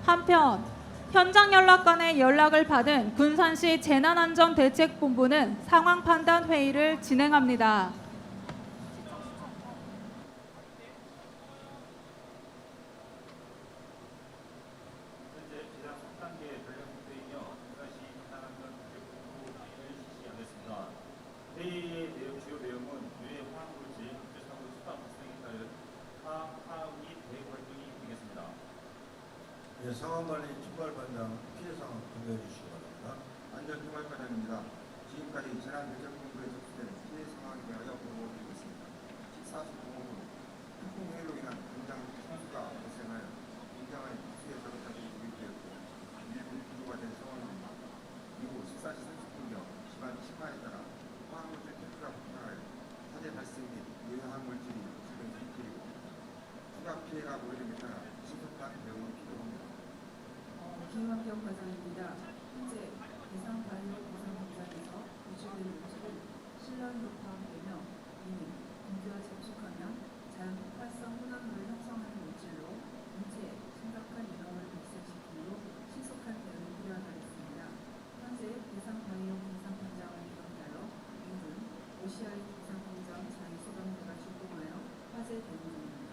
한편 현장 연락관의 연락을 받은 군산시 재난안전대책본부는 상황 판단 회의를 진행합니다. 현재 지상 3단계 전력 회의며 군산시 재난안전대책본부 회의를 실시하겠습니다. 회의의 주요 내용은 유해 화학물질 사고 수방 발생에 따른 파악 및 대응 활동이 되겠습니다. 예, 상황관리 총괄반장 피해 상황 공개해 주시기 바랍니다. 안전총괄과장입니다. 지금까지 재난대책본부에 접수된 피해 상황에 대하여 보고드리겠습니다. 14시 05분 태풍 해일로 인한 공장 침수가 발생하여 공장의 수해 작업자들이 유입되었고 일부 구조가 된 상황입니다. 이후 14시 30분경 집안 침하에 따라 화학물질 탱크가 폭발하여 화재 발생 및 유해화학물질이 주변 유입되고 추가 피해가 우려되기 따라 신속한 대응이 필요합니다. 김학경 과장입니다. 현재 대상바이오 보상공장에서 유출된 물질은 실란으로 파악되며 이는 공기와 접촉하면 자연 폭발성 혼합물을 형성하는 물질로 인체에 심각한 위험을 발생시키므로 신속한 대응이 필요하다였습니다. 현재 대상바이오 공장장을 비롯하여 인근 OCI 공장장 자위소방대가 출동하여 화재 대응 중입니다.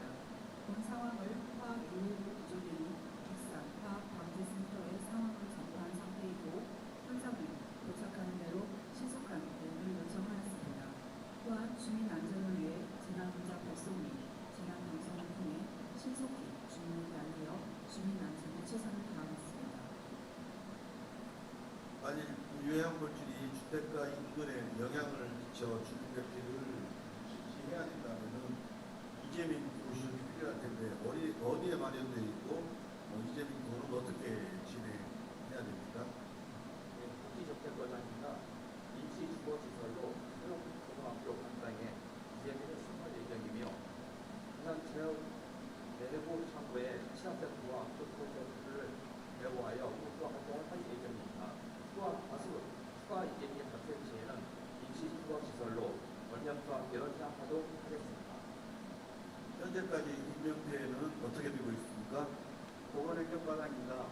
본 상황을 화학119 구조대인 화학방재센터에 상황을 전파한 상태이고 현장에 도착하는 대로 신속한 대응을 요청하였습니다. 또한 주민 안전을 위해 재난문자 발송 및 재난 방송을 통해 신속히 주민에게 알려 주민 안전에 최선을 다하겠습니다. 아니 유해물질이 주택가 인근에 영향을 미쳐 주민들을 실시해야 된다면은 이재민 도시역이 필요할 텐데 어디에 마련되어 있고 이재민 도는 어떻게 진행해야 됩니까? 복지적폐과장입니다. 임시주거시설로 수용고등학교 관장에 이재민을 승할 예정이며 부산체육 내부 창구에 취업센터와 교통센터를 배부하여 국가 현재까지 인명피해는 어떻게 되고 있습니까? 보건행정과장입니다.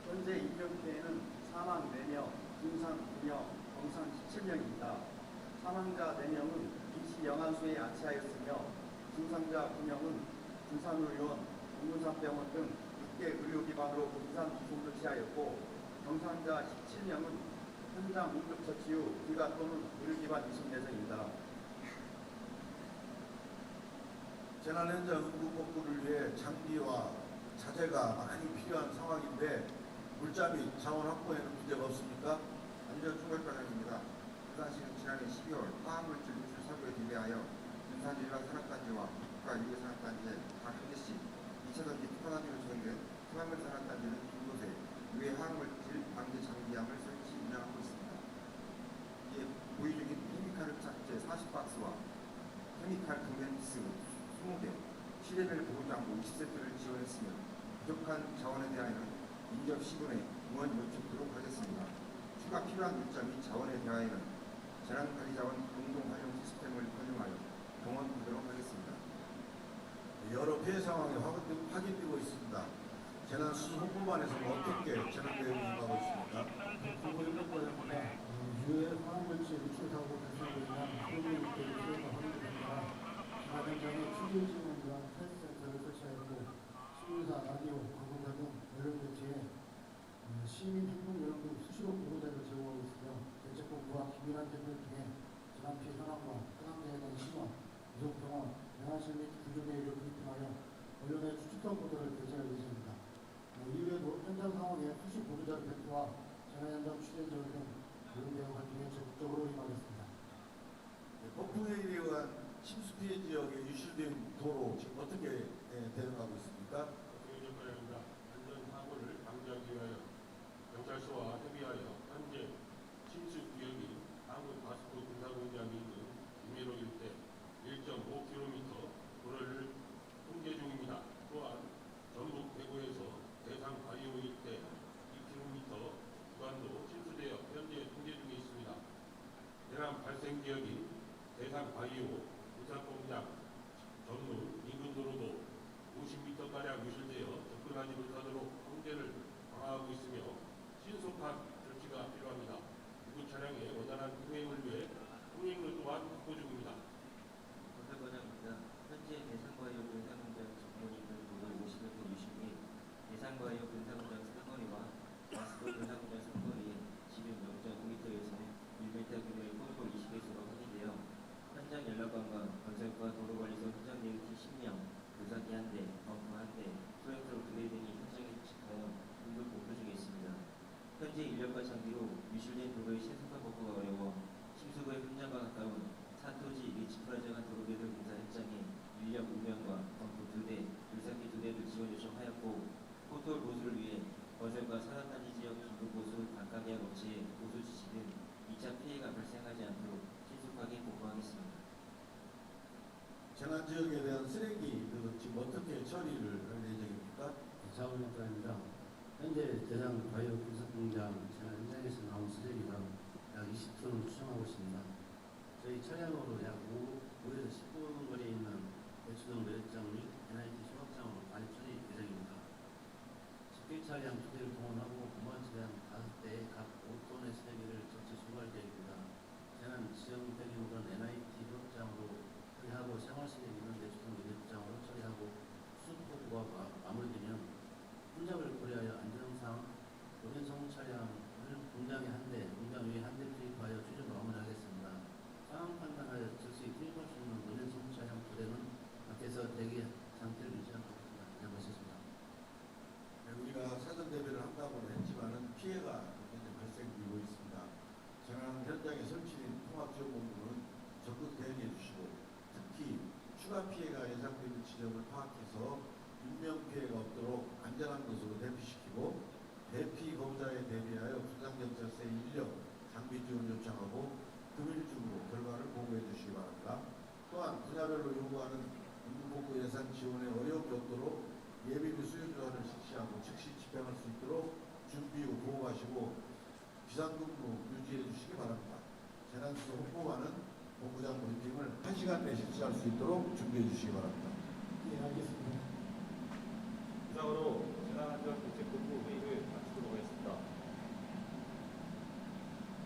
현재 인명피해는 사망 4명, 중상 9명, 경상 17명입니다. 사망자 4명은 임시 영안소에 안치하였으며 중상자 9명은 군산의료원, 동문산병원 등 6개 의료기관으로 분산 구송 조치하였고 경상자 17명은 현장 응급처치 후 귀가 또는 의료기관 이송 예정입니다. 재난 현장 응급 복구를 위해 장비와 자재가 많이 필요한 상황인데 물자 및 자원 확보에는 문제가 없습니까? 안전 총괄과장입니다. 부산시는 지난해 12월 화학물질 유출 사고에 대비하여 군산일반 산업단지와 국가 유해 산업단지에 각 한 개씩 2차전지 특화단지로 조성된 특화물 산업단지는 두 곳에 유해 화학물질 방지 장비함을 설치 운영하고 있습니다. 이에 보유 중인 케미칼 짝제 40박스와 케미칼 금연피스 20개, 실내별 보호장구 20세트를 지원했으며 부족한 자원에 대하여는 인접 시군에 응원 요청토록 하겠습니다. 추가 필요한 물자 및 자원에 대하여는 재난관리자원 공동활용 시스템을 활용하여 동원하도록 하겠습니다. 여러 피해 상황이 확인되고 있습니다. 재난 수습 홍보반에서는 어떻게 재난 대응을 임하고 있습니까? 보건행정과장보다 유해 화학물질 유출 사고 발생으로 인한 소유물의 피해가 확인됩니다. 재난 현장에 추진지원과 테스트센터를 설치하였고 신문사, 라디오, 방송사 등 언론 매체에 시민 행동 여론 등 수시로 보도자를 제공하고 있으며 대책본부와 긴밀한 대응을 통해 재난 피해 현황과 해당자에 대한 신원, 이송병원, 영안실 및 구조대 의료 브리핑하여 언론에 추측성 보도를 게재할 예정입니다. 이외에도 현장 상황에 수시 보도자료 배포와 재난 현장 취재 등 언론 대응 활동에 적극적으로 임하겠습니다. 폭풍에 의한 침수 피해 지역에 유실된 도로 지금 어떻게 대응하고 있습니까? 행정과장입니다. 안전사고를 방지하기 위하여 경찰서와 협의하여 현재 침수 구역인 한국 가스코 군사공장이 있는 김해로 일대 1.5km 도로를 통제 중입니다. 또한 전북 대구에서 대상 바이오 일대 2km 구간도 침수되어 현재 통제 중에 있습니다. 재난 발생 지역인 대상 바이오 부산공장 전문 인근 도로도 50m가량 유실되어 접근하지 못하도록 통제를 강화하고 있으며 신속한 조치가 필요합니다. 구급 차량의 원활한 통행을 위해 통행로 또한 확보 중입니다. 건설과장입니다. 현재 대상과이오 군사공장 전문 인근 도로 50m 유실 및 대상과이오 군사공장 상거리와 마스코 군사공장 상거리에 지름 0.5m에서 1m 규모의 포토 20개소가 확인되어 현장 연락관과 건설과 도로관리소 현장 대응팀 10명, 교사기 1대, 벙커 1대, 소형트럭 2대 등이 현장에 도착하여 응급 복구 중에 있습니다. 현재 인력과 장비로 유실된 도로의 신속한 복구가 어려워 침수구의 현장과 가까운 산토지 리치프라자간 도로개들 공사 현장에 인력 5명과 벙커 2대, 교사기 2대를 지원 요청하였고 포톨 보수를 위해 건설과 산업단지 지역 긴급 보수 단가계약 업체에 보수 지시 등 2차 피해가 발생하지 않도록 신속하게 보고하겠습니다. 재난 지역에 대한 쓰레기 지금 어떻게 처리를 할 예정입니까? 자원연구입니다. 현재 대상 바이오 분석공장 재난 현장에서 나온 쓰레기가 약 20톤을 추정하고 있습니다. 저희 차량으로 약 5에서 10분 거리에 있는 배추동 매력장 및 NIT 소각장으로 관리 처리 예정입니다. 집계 차량 2대를 동원하고 공무원 차량 5대에 각 5톤의 쓰레기를 적재 수거할 계획입니다. 재난 지정 대기물은 NIT 소각장으로 처리하고 생활 쓰레기는 배추동 매력장으로 처리하고 수습 복구가 마무리되면 혼잡을 고려하여 안전상 노련성 차량을 공장에 한 대, 공장 위에 한 대 투입하여 최종 마무리하겠습니다. 상황 판단하여 즉시 투입할 수 있는 노련성 차량 2대는 밖에서 대기 상태를 유지하고 있습니다. 네, 마쳤습니다. 우리가 사전 대비를 한다고는 했지만은 피해가 현재 발생되고 있습니다. 재난 현장에 설치된 통합지원본부는 적극 대응해 주시고 특히 추가 피해가 예상되는 지점을 파악해서 인명 피해가 없도록 안전한 곳으로 대피시키고 대피 검사에 대비하여 부산경찰서에 인력, 장비 지원 요청하고 금일 중으로 결과를 보고해 주시기 바랍니다. 또한 분야별로 요구하는 인구복구 예산 지원에 어려움이 없도록 예비비 수요조사를 실시하고 즉시 집행할 수 있도록 준비 후 보호하시고 비상근무 유지해 주시기 바랍니다. 재난수습 홍보관은 본부장 브리핑을 1시간 내에 실시할 수 있도록 준비해 주시기 바랍니다. 예, 알겠습니다. 이상으로 재난안전대책본부 회의를 마치도록 하겠습니다.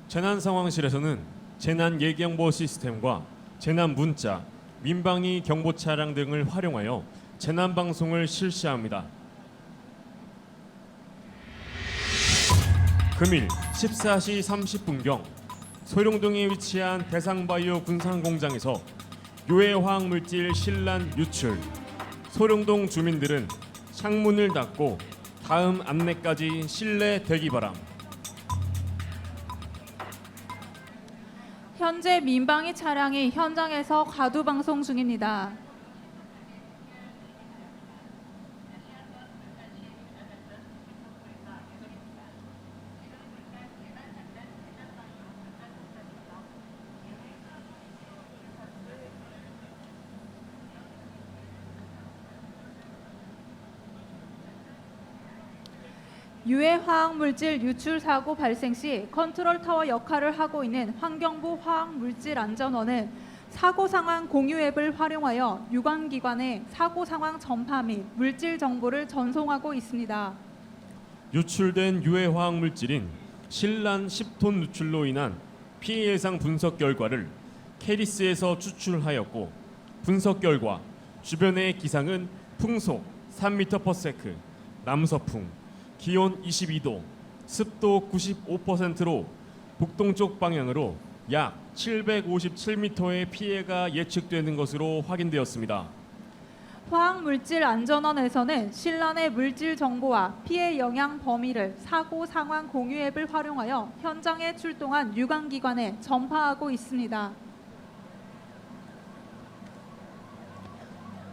재난 상황실에서는 재난 예경보 시스템과 재난 문자, 민방위 경보 차량 등을 활용하여 재난 방송을 실시합니다. 금일 14시 30분경 소룡동에 위치한 대상바이오 군산공장에서 유해화학물질 실란 유출. 소룡동 주민들은 창문을 닫고 다음 안내까지 실내 대기 바람. 현재 민방위 차량이 현장에서 과두 방송 중입니다. 유해화학물질 유출 사고 발생 시 컨트롤 타워 역할을 하고 있는 환경부 화학물질안전원은 사고 상황 공유 앱을 활용하여 유관기관에 사고 상황 전파 및 물질 정보를 전송하고 있습니다. 유출된 유해화학물질인 실란 10톤 누출로 인한 피해 예상 분석 결과를 캐리스에서 추출하였고, 분석 결과 주변의 기상은 풍속 3m/s, 남서풍, 기온 22도, 습도 95%로 북동쪽 방향으로 약 757m의 피해가 예측되는 것으로 확인되었습니다. 화학물질안전원에서는 실란의 물질 정보와 피해 영향 범위를 사고 상황 공유 앱을 활용하여 현장에 출동한 유관기관에 전파하고 있습니다.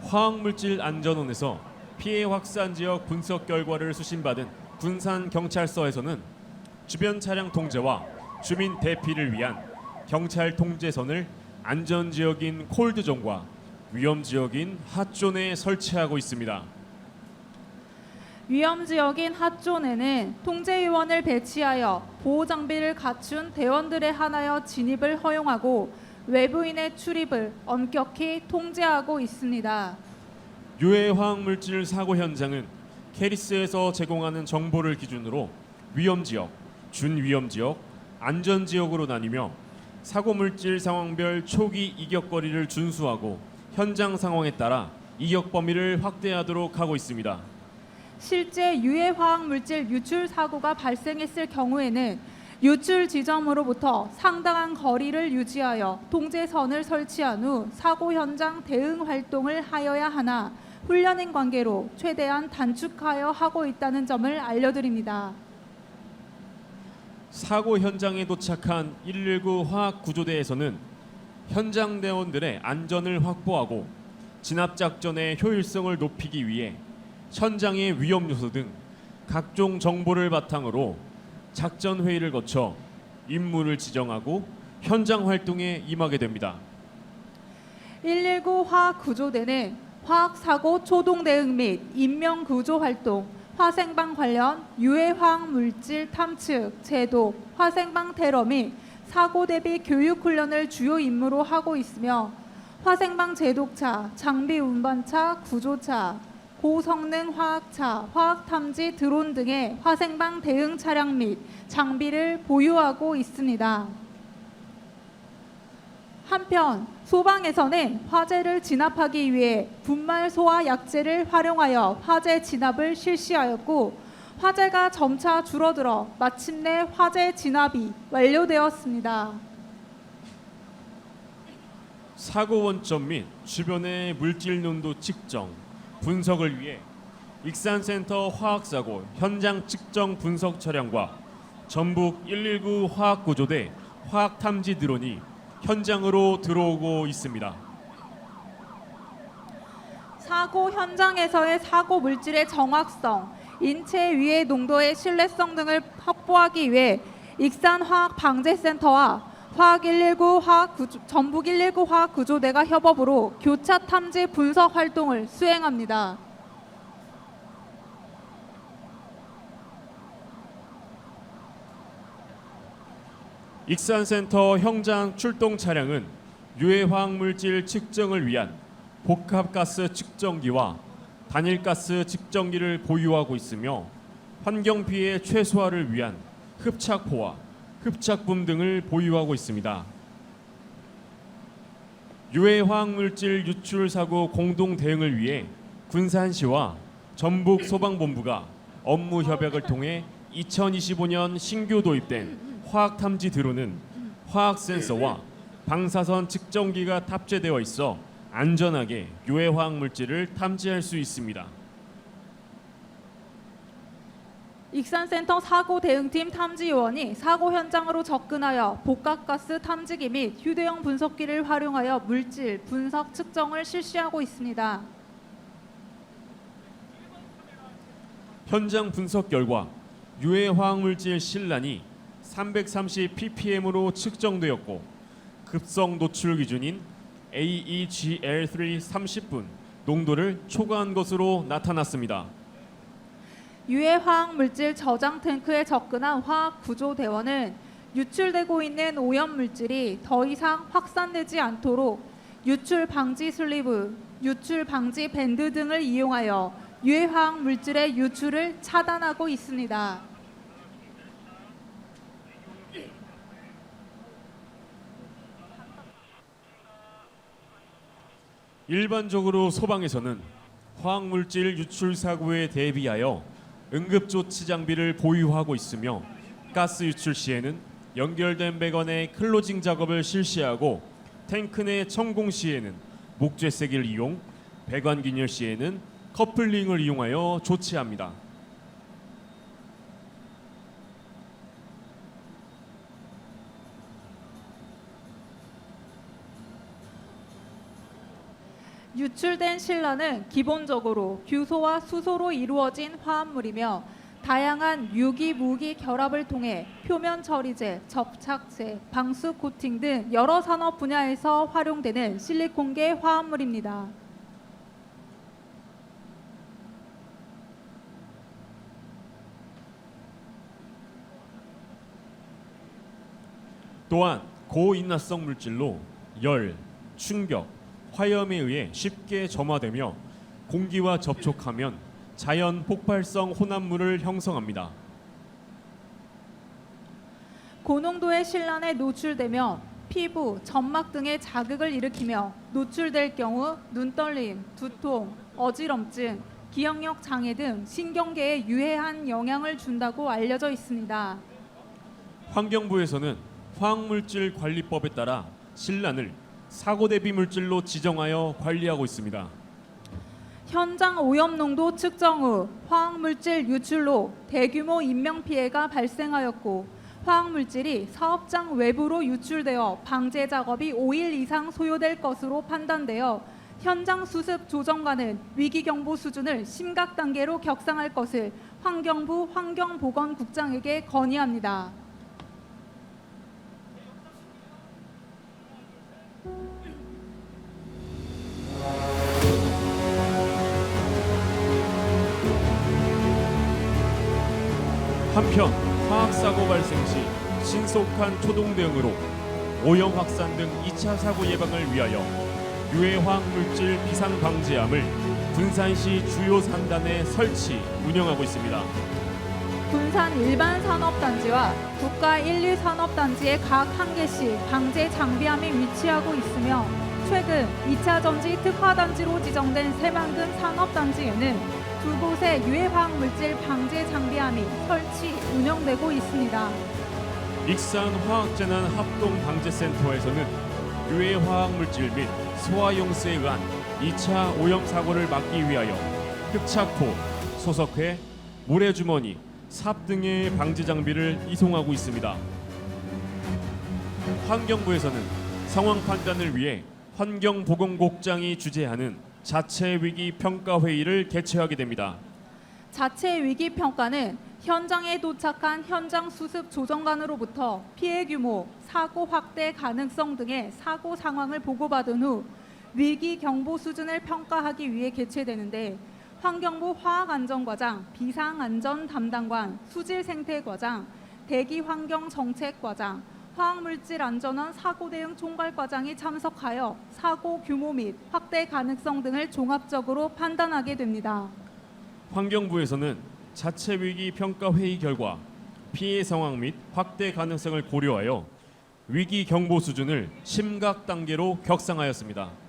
화학물질안전원에서 피해 확산 지역 분석 결과를 수신받은 군산경찰서에서는 주변 차량 통제와 주민 대피를 위한 경찰 통제선을 안전지역인 콜드존과 위험지역인 핫존에 설치하고 있습니다. 위험지역인 핫존에는 통제요원을 배치하여 보호장비를 갖춘 대원들에 한하여 진입을 허용하고 외부인의 출입을 엄격히 통제하고 있습니다. 유해화학물질 사고 현장은 캐리스에서 제공하는 정보를 기준으로 위험지역, 준위험지역, 안전지역으로 나뉘며 사고물질 상황별 초기 이격거리를 준수하고 현장 상황에 따라 이격 범위를 확대하도록 하고 있습니다. 실제 유해화학물질 유출 사고가 발생했을 경우에는 유출 지점으로부터 상당한 거리를 유지하여 통제선을 설치한 후 사고 현장 대응 활동을 하여야 하나 훈련인 관계로 최대한 단축하여 하고 있다는 점을 알려드립니다. 사고 현장에 도착한 119 화학구조대에서는 현장 대원들의 안전을 확보하고 진압작전의 효율성을 높이기 위해 현장의 위험 요소 등 각종 정보를 바탕으로 작전 회의를 거쳐 임무를 지정하고 현장 활동에 임하게 됩니다. 119 화학구조대는 화학사고 초동 대응 및 인명구조 활동, 화생방 관련 유해화학물질 탐측, 제도, 화생방 테러 및 사고 대비 교육 훈련을 주요 임무로 하고 있으며 화생방 제독차, 장비 운반차, 구조차, 고성능 화학차, 화학탐지 드론 등의 화생방 대응 차량 및 장비를 보유하고 있습니다. 한편 소방에서는 화재를 진압하기 위해 분말 소화 약재를 활용하여 화재 진압을 실시하였고 화재가 점차 줄어들어 마침내 화재 진압이 완료되었습니다. 사고 원점 및 주변의 물질 농도 측정, 분석을 위해 익산센터 화학사고 현장 측정 분석 차량과 전북 119 화학구조대 화학탐지 드론이 현장으로 들어오고 있습니다. 사고 현장에서의 사고 물질의 정확성, 인체 위해 농도의 신뢰성 등을 확보하기 위해 익산화학방재센터와 전북 119 화학구조대가 협업으로 교차 탐지 분석 활동을 수행합니다. 익산센터 현장 출동 차량은 유해화학물질 측정을 위한 복합가스 측정기와 단일가스 측정기를 보유하고 있으며 환경 피해 최소화를 위한 흡착포와 흡착붐 등을 보유하고 있습니다. 유해 화학물질 유출 사고 공동 대응을 위해 군산시와 전북 소방본부가 업무 협약을 통해 2025년 신규 도입된 화학 탐지 드론은 화학 센서와 방사선 측정기가 탑재되어 있어 안전하게 유해 화학 물질을 탐지할 수 있습니다. 익산센터 사고 대응팀 탐지요원이 사고 현장으로 접근하여 복합가스 탐지기 및 휴대용 분석기를 활용하여 물질 분석 측정을 실시하고 있습니다. 현장 분석 결과 유해 화학물질 실란이 330 ppm으로 측정되었고 급성 노출 기준인 AEGL3 30분 농도를 초과한 것으로 나타났습니다. 유해 화학물질 저장 탱크에 접근한 화학구조대원은 유출되고 있는 오염물질이 더 이상 확산되지 않도록 유출 방지 슬리브, 유출 방지 밴드 등을 이용하여 유해 화학물질의 유출을 차단하고 있습니다. 일반적으로 소방에서는 화학물질 유출 사고에 대비하여 응급조치 장비를 보유하고 있으며 가스 유출 시에는 연결된 배관의 클로징 작업을 실시하고 탱크 내 천공 시에는 목재세기를 이용, 배관 균열 시에는 커플링을 이용하여 조치합니다. 유출된 실란은 기본적으로 규소와 수소로 이루어진 화합물이며 다양한 유기, 무기 결합을 통해 표면 처리제, 접착제, 방수 코팅 등 여러 산업 분야에서 활용되는 실리콘계 화합물입니다. 또한 고인화성 물질로 열, 충격, 화염에 의해 쉽게 점화되며 공기와 접촉하면 자연 폭발성 혼합물을 형성합니다. 고농도의 실란에 노출되며 피부, 점막 등의 자극을 일으키며 노출될 경우 눈떨림, 두통, 어지럼증, 기억력 장애 등 신경계에 유해한 영향을 준다고 알려져 있습니다. 환경부에서는 화학물질 관리법에 따라 실란을 사고 대비 물질로 지정하여 관리하고 있습니다. 현장 오염 농도 측정 후 화학물질 유출로 대규모 인명피해가 발생하였고 화학물질이 사업장 외부로 유출되어 방제 작업이 5일 이상 소요될 것으로 판단되어 현장 수습 조정관은 위기경보 수준을 심각 단계로 격상할 것을 환경부 환경보건국장에게 건의합니다. 한편 화학사고 발생 시 신속한 초동 대응으로 오염 확산 등 2차 사고 예방을 위하여 유해 화학물질 비상 방지함을 군산시 주요 산단에 설치, 운영하고 있습니다. 군산 일반 산업단지와 국가 1, 2산업단지의 각 한 개씩 방제 장비함이 위치하고 있으며 최근 2차 전지 특화단지로 지정된 새만금 산업단지에는 2곳의 유해 화학물질 방제 장비함이 설치, 운영되고 있습니다. 익산 화학재난 합동방재센터에서는 유해 화학물질 및 소화용수에 의한 2차 오염 사고를 막기 위하여 흡착포, 소석회, 모래주머니, 삽 등의 방제 장비를 이송하고 있습니다. 환경부에서는 상황 판단을 위해 환경보건국장이 주재하는 자체 위기 평가 회의를 개최하게 됩니다. 자체 위기 평가는 현장에 도착한 현장 수습 조정관으로부터 피해 규모, 사고 확대 가능성 등의 사고 상황을 보고받은 후 위기 경보 수준을 평가하기 위해 개최되는데 환경부 화학안전과장, 비상안전 담당관, 수질생태과장, 대기환경정책과장, 화학물질안전원 사고 대응 총괄과장이 참석하여 사고 규모 및 확대 가능성 등을 종합적으로 판단하게 됩니다. 환경부에서는 자체 위기 평가 회의 결과 피해 상황 및 확대 가능성을 고려하여 위기 경보 수준을 심각 단계로 격상하였습니다.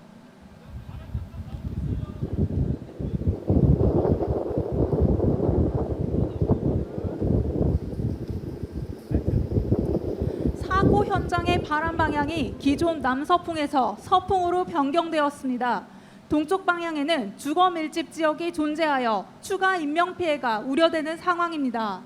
사고 현장의 바람 방향이 기존 남서풍에서 서풍으로 변경되었습니다. 동쪽 방향에는 주거 밀집 지역이 존재하여 추가 인명 피해가 우려되는 상황입니다.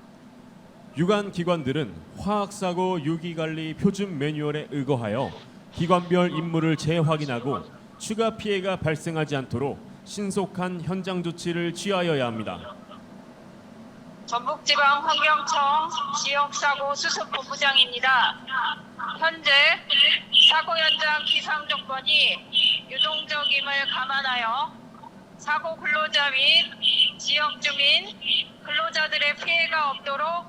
유관 기관들은 화학사고 유기관리 표준 매뉴얼에 의거하여 기관별 임무를 재확인하고 추가 피해가 발생하지 않도록 신속한 현장 조치를 취하여야 합니다. 전북지방환경청 지역사고 수습본부장입니다. 현재 사고 현장 기상 조건이 유동적임을 감안하여 사고 근로자 및 지역 주민, 근로자들의 피해가 없도록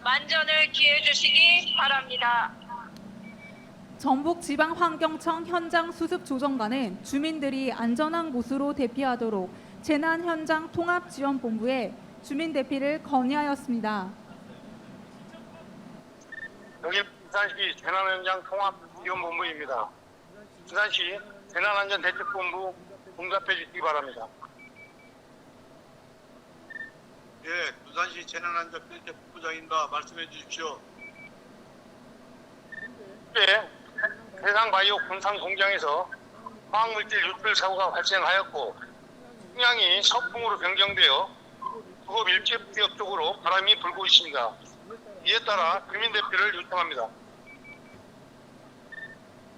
만전을 기해 주시기 바랍니다. 전북지방환경청 현장수습조정관은 주민들이 안전한 곳으로 대피하도록 재난현장 통합지원본부에 주민 대피를 건의하였습니다. 여기 부산시 재난현장 통합지원본부입니다. 부산시 재난안전대책본부 응답해 주시기 바랍니다. 예, 부산시 재난안전대책본부장입니다. 말씀해 주십시오. 네, 해상바이오 군산 공장에서 화학물질 유출 사고가 발생하였고 풍향이 서풍으로 변경되어 주거 밀집 지역 쪽으로 바람이 불고 있습니다. 이에 따라 주민 대피를 요청합니다.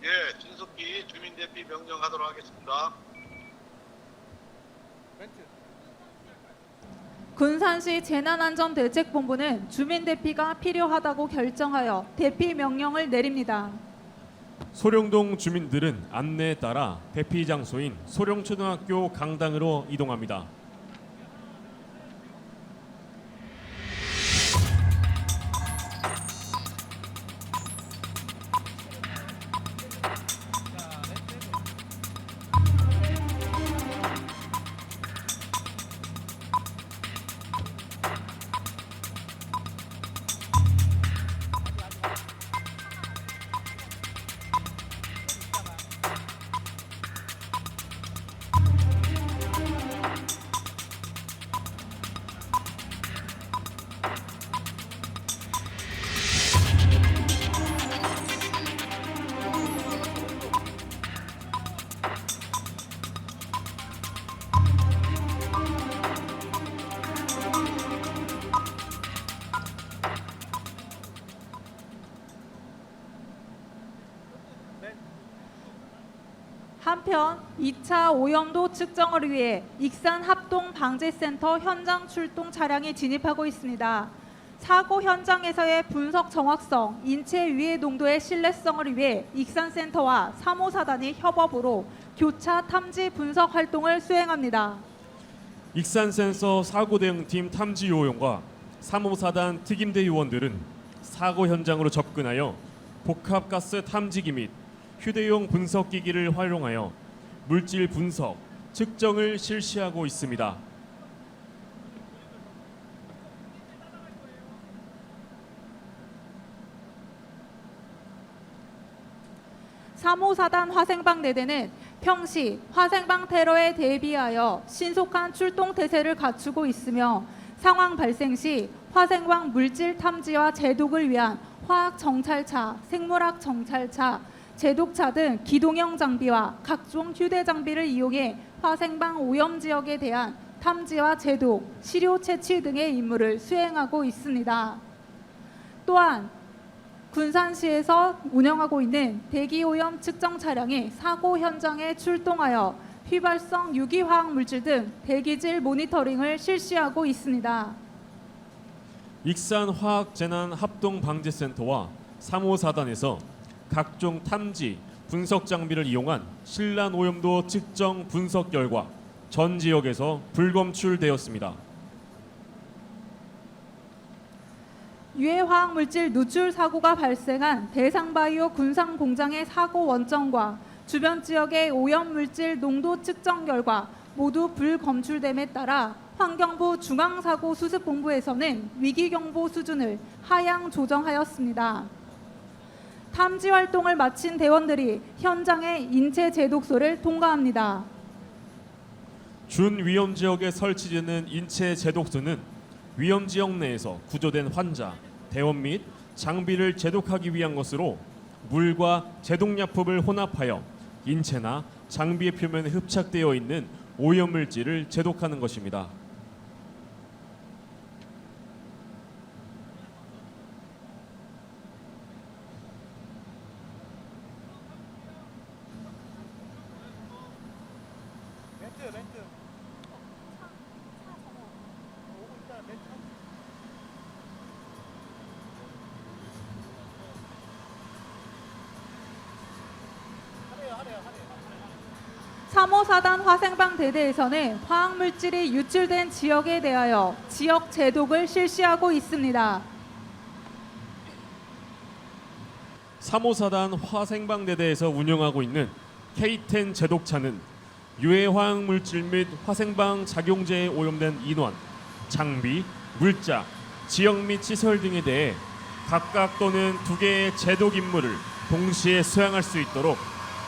예, 신속히 주민 대피 명령하도록 하겠습니다. 군산시 재난안전대책본부는 주민 대피가 필요하다고 결정하여 대피 명령을 내립니다. 소룡동 주민들은 안내에 따라 대피 장소인 소룡초등학교 강당으로 이동합니다. 한편 2차 오염도 측정을 위해 익산 합동방재센터 현장 출동 차량이 진입하고 있습니다. 사고 현장에서의 분석 정확성, 인체 유해 농도의 신뢰성을 위해 익산센터와 3호사단이 협업으로 교차 탐지 분석 활동을 수행합니다. 익산센서 사고대응팀 탐지 요원과 3호사단 특임대 요원들은 사고 현장으로 접근하여 복합가스 탐지기 및 휴대용 분석기기를 활용하여 물질 분석, 측정을 실시하고 있습니다. 3호사단 화생방 내대는 평시 화생방 테러에 대비하여 신속한 출동 태세를 갖추고 있으며 상황 발생 시 화생방 물질 탐지와 제독을 위한 화학 정찰차, 생물학 정찰차, 제독차 등 기동형 장비와 각종 휴대 장비를 이용해 화생방 오염 지역에 대한 탐지와 제독, 시료 채취 등의 임무를 수행하고 있습니다. 또한 군산시에서 운영하고 있는 대기오염 측정 차량이 사고 현장에 출동하여 휘발성 유기화학 물질 등 대기질 모니터링을 실시하고 있습니다. 익산 화학재난합동방재센터와 3호사단에서 각종 탐지, 분석 장비를 이용한 실란 오염도 측정 분석 결과 전 지역에서 불검출되었습니다. 유해화학물질 누출 사고가 발생한 대상바이오 군산 공장의 사고 원점과 주변 지역의 오염물질 농도 측정 결과 모두 불검출됨에 따라 환경부 중앙사고수습본부에서는 위기경보 수준을 하향 조정하였습니다. 탐지 활동을 마친 대원들이 현장의 인체 제독소를 통과합니다. 준위험 지역에 설치되는 인체 제독소는 위험 지역 내에서 구조된 환자, 대원 및 장비를 제독하기 위한 것으로 물과 제독약품을 혼합하여 인체나 장비의 표면에 흡착되어 있는 오염물질을 제독하는 것입니다. 멘트. 3호사단 화생방 대대에서는 화학물질이 유출된 지역에 대하여 지역 제독을 실시하고 있습니다. 3호사단 화생방대대에서 운영하고 있는 K10 제독차는 유해 화학물질 및 화생방 작용제에 오염된 인원, 장비, 물자, 지역 및 시설 등에 대해 각각 또는 2개의 제독 임무를 동시에 수행할 수 있도록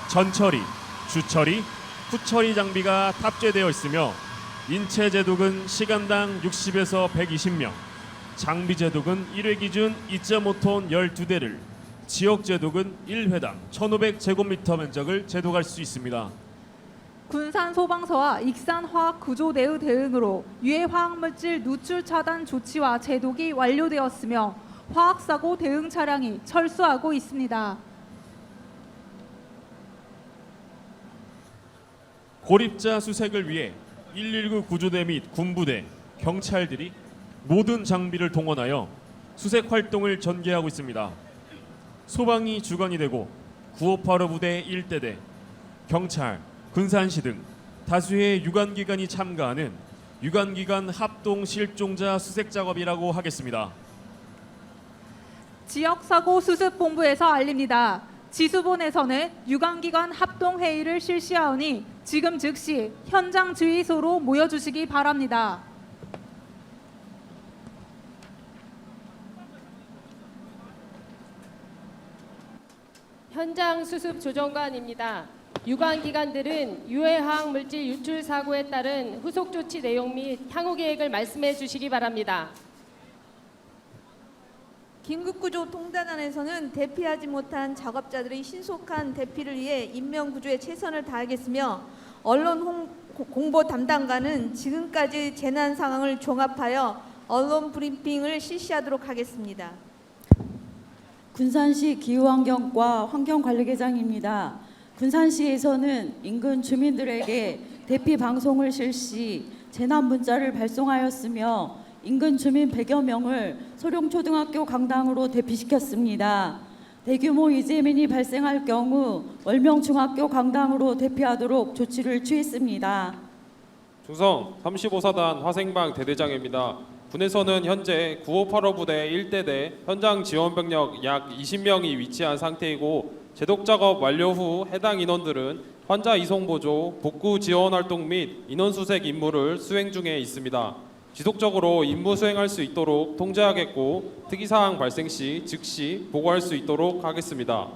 전처리, 주처리, 후처리 장비가 탑재되어 있으며 인체 제독은 시간당 60에서 120명, 장비 제독은 1회 기준 2.5톤 12대를, 지역 제독은 1회당 1,500제곱미터 면적을 제독할 수 있습니다. 군산 소방서와 익산 화학 구조대의 대응으로 유해 화학물질 누출 차단 조치와 제독이 완료되었으며 화학사고 대응 차량이 철수하고 있습니다. 고립자 수색을 위해 119 구조대 및 군부대, 경찰들이 모든 장비를 동원하여 수색 활동을 전개하고 있습니다. 소방이 주관이 되고 958호 부대 1대대, 경찰, 군산시 등 다수의 유관기관이 참가하는 유관기관 합동 실종자 수색 작업이라고 하겠습니다. 지역사고 수습본부에서 알립니다. 지수본에서는 유관기관 합동회의를 실시하오니 지금 즉시 현장 주의소로 모여주시기 바랍니다. 현장 수습 조정관입니다. 유관기관들은 유해화학물질 유출 사고에 따른 후속 조치 내용 및 향후 계획을 말씀해 주시기 바랍니다. 긴급구조 통단안에서는 대피하지 못한 작업자들의 신속한 대피를 위해 인명구조에 최선을 다하겠으며 언론 공보 담당관은 지금까지 재난 상황을 종합하여 언론 브리핑을 실시하도록 하겠습니다. 군산시 기후환경과 환경관리계장입니다. 군산시에서는 인근 주민들에게 대피 방송을 실시, 재난 문자를 발송하였으며 인근 주민 100여 명을 소룡초등학교 강당으로 대피시켰습니다. 대규모 이재민이 발생할 경우 월명중학교 강당으로 대피하도록 조치를 취했습니다. 중성 35사단 화생방 대대장입니다. 군에서는 현재 958호 부대 1대대 현장 지원 병력 약 20명이 위치한 상태이고 제독 작업 완료 후 해당 인원들은 환자 이송 보조, 복구 지원 활동 및 인원 수색 임무를 수행 중에 있습니다. 지속적으로 임무 수행할 수 있도록 통제하겠고 특이사항 발생 시 즉시 보고할 수 있도록 하겠습니다.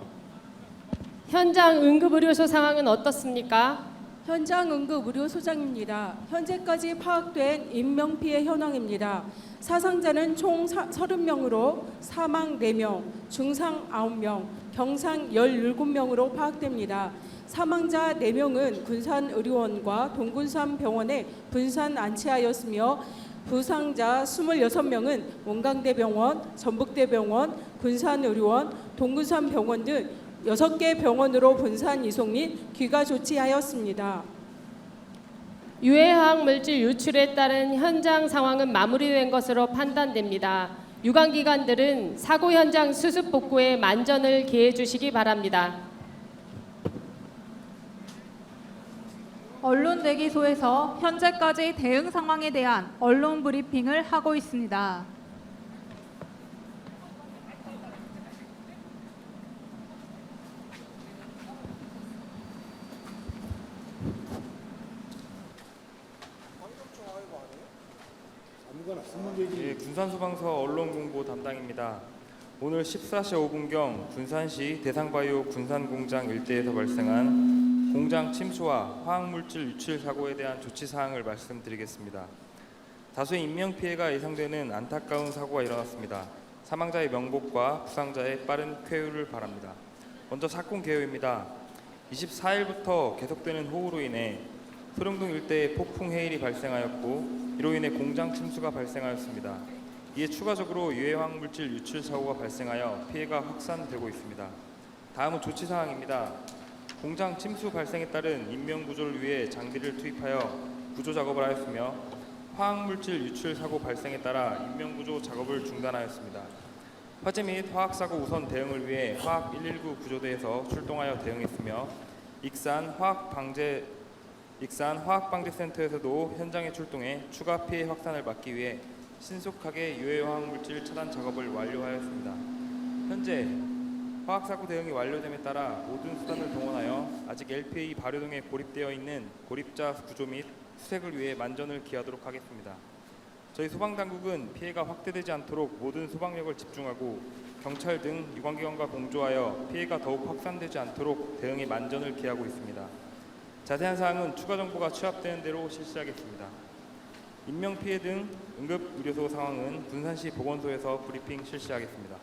현장 응급의료소 상황은 어떻습니까? 현장 응급의료소장입니다. 현재까지 파악된 인명피해 현황입니다. 사상자는 총 30명으로 사망 4명, 중상 9명, 경상 17명으로 파악됩니다. 사망자 4명은 군산의료원과 동군산병원에 분산 안치하였으며 부상자 26명은 원광대병원, 전북대병원, 군산의료원, 동군산병원 등 6개 병원으로 분산 이송 및 귀가 조치하였습니다. 유해화학물질 유출에 따른 현장 상황은 마무리된 것으로 판단됩니다. 유관기관들은 사고 현장 수습 복구에 만전을 기해 주시기 바랍니다. 언론 대기소에서 현재까지 대응 상황에 대한 언론 브리핑을 하고 있습니다. 군산소방서 언론공보 담당입니다. 오늘 14시 5분경 군산시 대상바이오 군산공장 일대에서 발생한 공장 침수와 화학물질 유출 사고에 대한 조치 사항을 말씀드리겠습니다. 다수의 인명피해가 예상되는 안타까운 사고가 일어났습니다. 사망자의 명복과 부상자의 빠른 쾌유를 바랍니다. 먼저 사건 개요입니다. 24일부터 계속되는 호우로 인해 소령동 일대에 폭풍 해일이 발생하였고 이로 인해 공장 침수가 발생하였습니다. 이에 추가적으로 유해화학물질 유출 사고가 발생하여 피해가 확산되고 있습니다. 다음은 조치 사항입니다. 공장 침수 발생에 따른 인명 구조를 위해 장비를 투입하여 구조 작업을 하였으며 화학물질 유출 사고 발생에 따라 인명 구조 작업을 중단하였습니다. 화재 및 화학사고 우선 대응을 위해 화학 119 구조대에서 출동하여 대응했으며 익산 화학방재센터에서도 현장에 출동해 추가 피해 확산을 막기 위해 신속하게 유해화학물질 차단 작업을 완료하였습니다. 현재 화학사고 대응이 완료됨에 따라 모든 수단을 동원하여 아직 LPA 발효동에 고립되어 있는 고립자 구조 및 수색을 위해 만전을 기하도록 하겠습니다. 저희 소방당국은 피해가 확대되지 않도록 모든 소방력을 집중하고 경찰 등 유관기관과 공조하여 피해가 더욱 확산되지 않도록 대응에 만전을 기하고 있습니다. 자세한 사항은 추가 정보가 취합되는 대로 실시하겠습니다. 인명피해 등 응급의료소 상황은 군산시 보건소에서 브리핑 실시하겠습니다.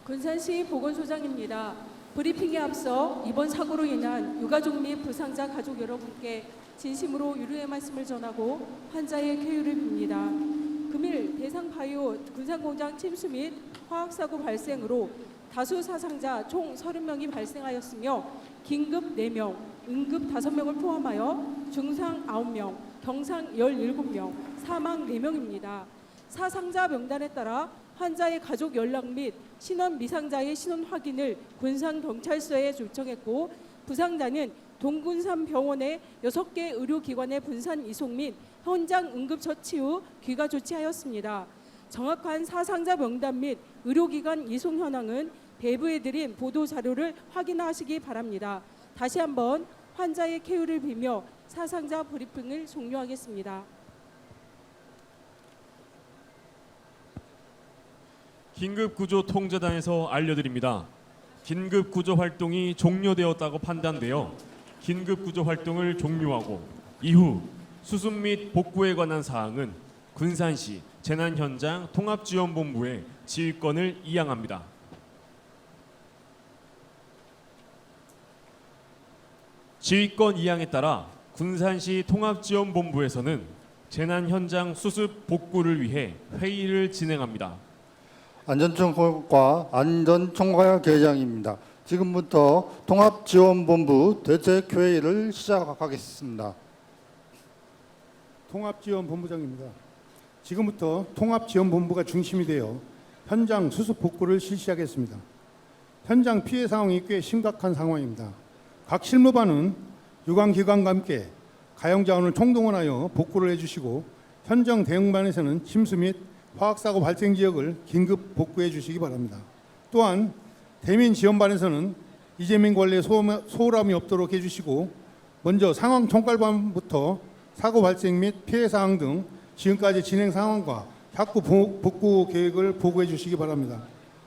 군산시 보건소장입니다. 브리핑에 앞서 이번 사고로 인한 유가족 및 부상자 가족 여러분께 진심으로 유류의 말씀을 전하고 환자의 쾌유를 빕니다. 금일 대상바이오 군산공장 침수 및 화학사고 발생으로 다수 사상자 총 30명이 발생하였으며 긴급 4명, 응급 5명을 포함하여 중상 9명, 경상 17명, 사망 4명입니다. 사상자 명단에 따라 환자의 가족 연락 및 신원 미상자의 신원 확인을 군산경찰서에 요청했고 부상자는 동군산병원의 6개 의료기관의 분산 이송 및 현장 응급처치 후 귀가 조치하였습니다. 정확한 사상자 명단 및 의료기관 이송 현황은 배부해드린 보도자료를 확인하시기 바랍니다. 다시 한번 환자의 쾌유를 빌며 사상자 브리핑을 종료하겠습니다. 긴급구조통제단에서 알려드립니다. 긴급구조 활동이 종료되었다고 판단되어 긴급구조 활동을 종료하고 이후 수습 및 복구에 관한 사항은 군산시 재난현장 통합지원본부에 지휘권을 이양합니다. 지휘권 이양에 따라 군산시 통합지원본부에서는 재난현장 수습 복구를 위해 회의를 진행합니다. 안전총괄과 안전총괄 계장입니다. 지금부터 통합지원본부 대책회의를 시작하겠습니다. 통합지원본부장입니다. 지금부터 통합지원본부가 중심이 되어 현장 수습 복구를 실시하겠습니다. 현장 피해 상황이 꽤 심각한 상황입니다. 각 실무반은 유관기관과 함께 가용자원을 총동원하여 복구를 해주시고 현장 대응반에서는 침수 및 화학사고 발생 지역을 긴급 복구해 주시기 바랍니다. 또한 대민 지원반에서는 이재민 관리에 소홀함이 없도록 해주시고 먼저 상황 총괄반부터 사고 발생 및 피해 사항 등 지금까지 진행 상황과 향후 복구 계획을 보고해 주시기 바랍니다.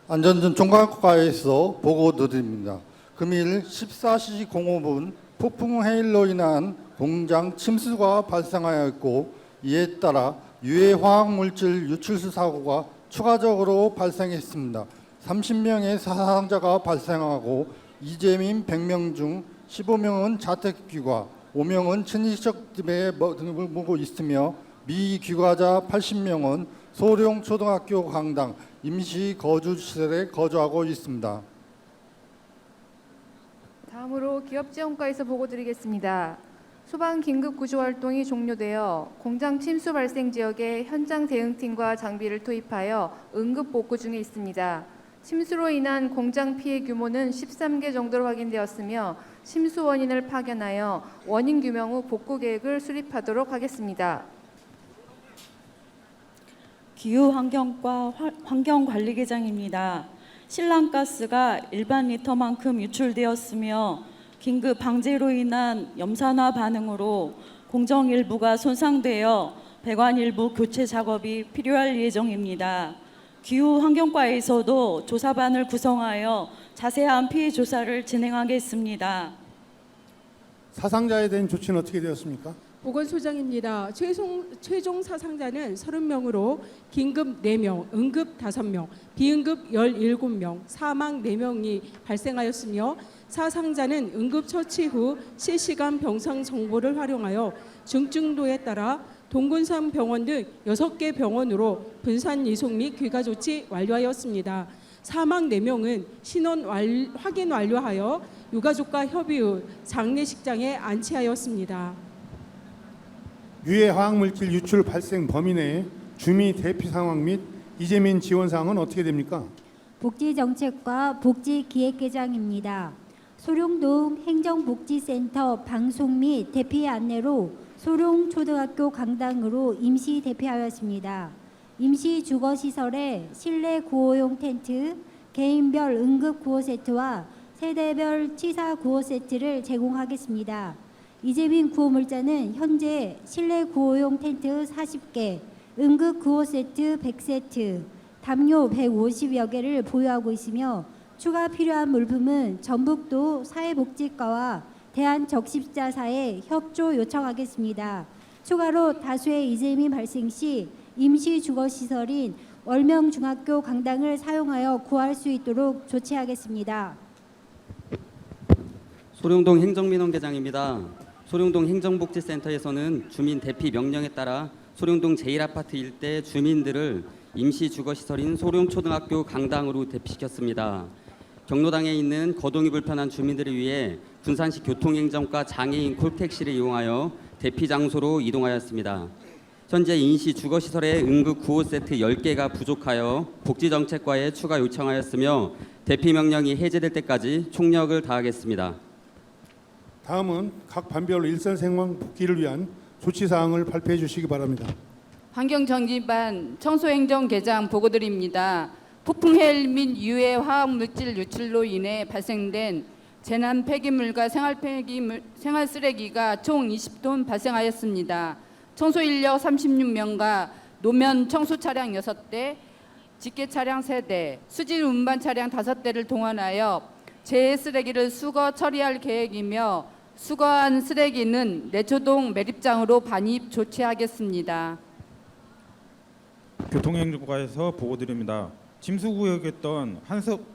안전전 총괄과에서 보고드립니다. 금일 14시 05분 폭풍 해일로 인한 공장 침수가 발생하였고 이에 따라 유해 화학물질 유출수 사고가 추가적으로 발생했습니다. 30명의 사상자가 발생하고 이재민 100명 중 15명은 자택귀가, 5명은 친인척 집에 머물고 있으며 미귀가자 80명은 소룡 초등학교 강당 임시 거주시설에 거주하고 있습니다. 다음으로 기업지원과에서 보고드리겠습니다. 소방 긴급 구조 활동이 종료되어 공장 침수 발생 지역에 현장 대응팀과 장비를 투입하여 응급 복구 중에 있습니다. 침수로 인한 공장 피해 규모는 13개 정도로 확인되었으며 침수 원인을 파견하여 원인 규명 후 복구 계획을 수립하도록 하겠습니다. 기후환경과 환경관리계장입니다. 신랑가스가 일반 리터만큼 유출되었으며 긴급 방제로 인한 염산화 반응으로 공정 일부가 손상되어 배관 일부 교체 작업이 필요할 예정입니다. 기후환경과에서도 조사반을 구성하여 자세한 피해 조사를 진행하겠습니다. 사상자에 대한 조치는 어떻게 되었습니까? 보건소장입니다. 최종 사상자는 30명으로 긴급 4명, 응급 5명, 비응급 17명, 사망 4명이 발생하였으며 사상자는 응급 처치 후 실시간 병상 정보를 활용하여 중증도에 따라 동군산 병원 등 6개 병원으로 분산 이송 및 귀가 조치 완료하였습니다. 사망 4명은 신원 확인 완료하여 유가족과 협의 후 장례식장에 안치하였습니다. 유해 화학물질 유출 발생 범위 내에 주미 대피 상황 및 이재민 지원 사항은 어떻게 됩니까? 복지정책과 복지기획계장입니다. 소룡동 행정복지센터 방송 및 대피 안내로 소룡초등학교 강당으로 임시 대피하였습니다. 임시 주거시설에 실내 구호용 텐트, 개인별 응급 구호 세트와 세대별 치사 구호 세트를 제공하겠습니다. 이재민 구호물자는 현재 실내 구호용 텐트 40개, 응급 구호 세트 100세트, 담요 150여 개를 보유하고 있으며 추가 필요한 물품은 전북도 사회복지과와 대한적십자사에 협조 요청하겠습니다. 추가로 다수의 이재민 발생 시 임시 주거시설인 월명중학교 강당을 사용하여 구할 수 있도록 조치하겠습니다. 소룡동 행정민원계장입니다. 소룡동 행정복지센터에서는 주민 대피 명령에 따라 소룡동 제1아파트 일대 주민들을 임시 주거시설인 소룡초등학교 강당으로 대피시켰습니다. 경로당에 있는 거동이 불편한 주민들을 위해 군산시 교통행정과 장애인 콜택시를 이용하여 대피 장소로 이동하였습니다. 현재 임시 주거시설에 응급 구호 세트 10개가 부족하여 복지정책과에 추가 요청하였으며 대피 명령이 해제될 때까지 총력을 다하겠습니다. 다음은 각 반별 일선 생활 복귀를 위한 조치 사항을 발표해 주시기 바랍니다. 환경정진반 청소행정계장 보고드립니다. 폭풍해일 및 유해 화학물질 유출로 인해 발생된 재난 폐기물과 생활 쓰레기가 총 20톤 발생하였습니다. 청소 인력 36명과 노면 청소 차량 6대, 집게 차량 3대, 수질 운반 차량 5대를 동원하여 재해 쓰레기를 수거 처리할 계획이며 수거한 쓰레기는 내초동 매립장으로 반입 조치하겠습니다. 교통행정과에서 보고드립니다. 침수구역이었던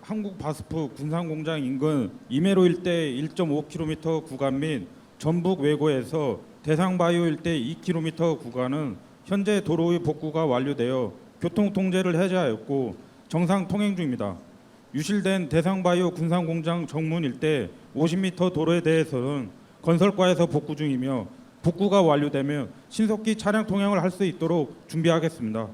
한국바스프 군산공장 인근 이메로 일대 1.5km 구간 및 전북 외고에서 대상바이오 일대 2km 구간은 현재 도로의 복구가 완료되어 교통통제를 해제하였고 정상 통행 중입니다. 유실된 대상바이오 군산공장 정문 일대 50m 도로에 대해서는 건설과에서 복구 중이며 복구가 완료되면 신속히 차량 통행을 할 수 있도록 준비하겠습니다.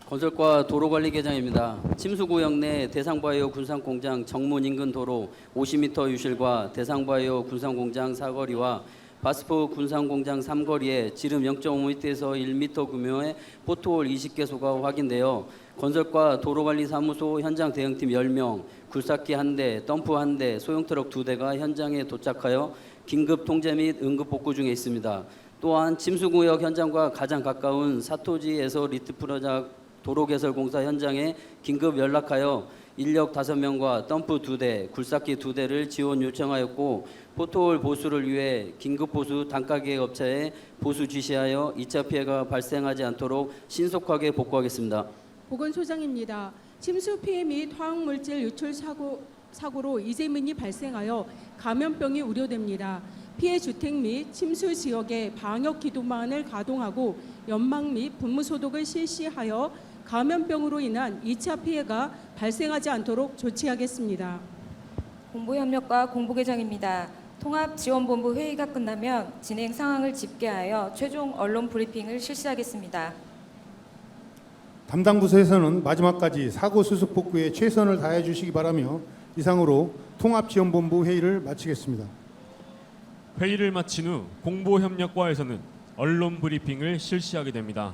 건설과 도로관리계장입니다. 침수구역 내 대상바이오 군산공장 정문 인근 도로 50m 유실과 대상바이오 군산공장 사거리와 바스포 군산공장 3거리에 지름 0.5m에서 1m 규모의 포트홀 20개소가 확인되어 건설과 도로관리사무소 현장 대응팀 10명, 굴삭기 1대, 덤프 1대, 소형트럭 2대가 현장에 도착하여 긴급 통제 및 응급 복구 중에 있습니다. 또한 침수구역 현장과 가장 가까운 사토지에서 리트프로자 도로개설공사 현장에 긴급 연락하여 인력 5명과 덤프 2대, 굴삭기 2대를 지원 요청하였고 포트홀 보수를 위해 긴급 보수 단가계획 업체에 보수 지시하여 2차 피해가 발생하지 않도록 신속하게 복구하겠습니다. 보건소장입니다. 침수 피해 및 화학물질 유출 사고로 이재민이 발생하여 감염병이 우려됩니다. 피해 주택 및 침수 지역에 방역 기도만을 가동하고 연막 및 분무 소독을 실시하여 감염병으로 인한 2차 피해가 발생하지 않도록 조치하겠습니다. 공보협력과 공보계장입니다. 통합지원본부 회의가 끝나면 진행 상황을 집계하여 최종 언론 브리핑을 실시하겠습니다. 담당 부서에서는 마지막까지 사고 수습 복구에 최선을 다해 주시기 바라며 이상으로 통합지원본부 회의를 마치겠습니다. 회의를 마친 후 공보협력과에서는 언론 브리핑을 실시하게 됩니다.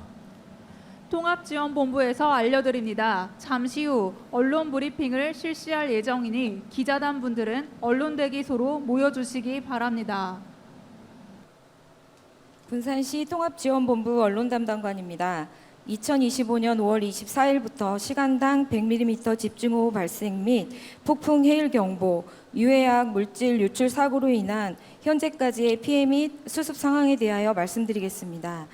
통합지원본부에서 알려드립니다. 잠시 후 언론 브리핑을 실시할 예정이니 기자단 분들은 언론 대기소로 모여주시기 바랍니다. 군산시 통합지원본부 언론담당관입니다. 2025년 5월 24일부터 시간당 100mm 집중호우 발생 및 폭풍 해일 경보, 유해악 물질 유출 사고로 인한 현재까지의 피해 및 수습 상황에 대하여 말씀드리겠습니다.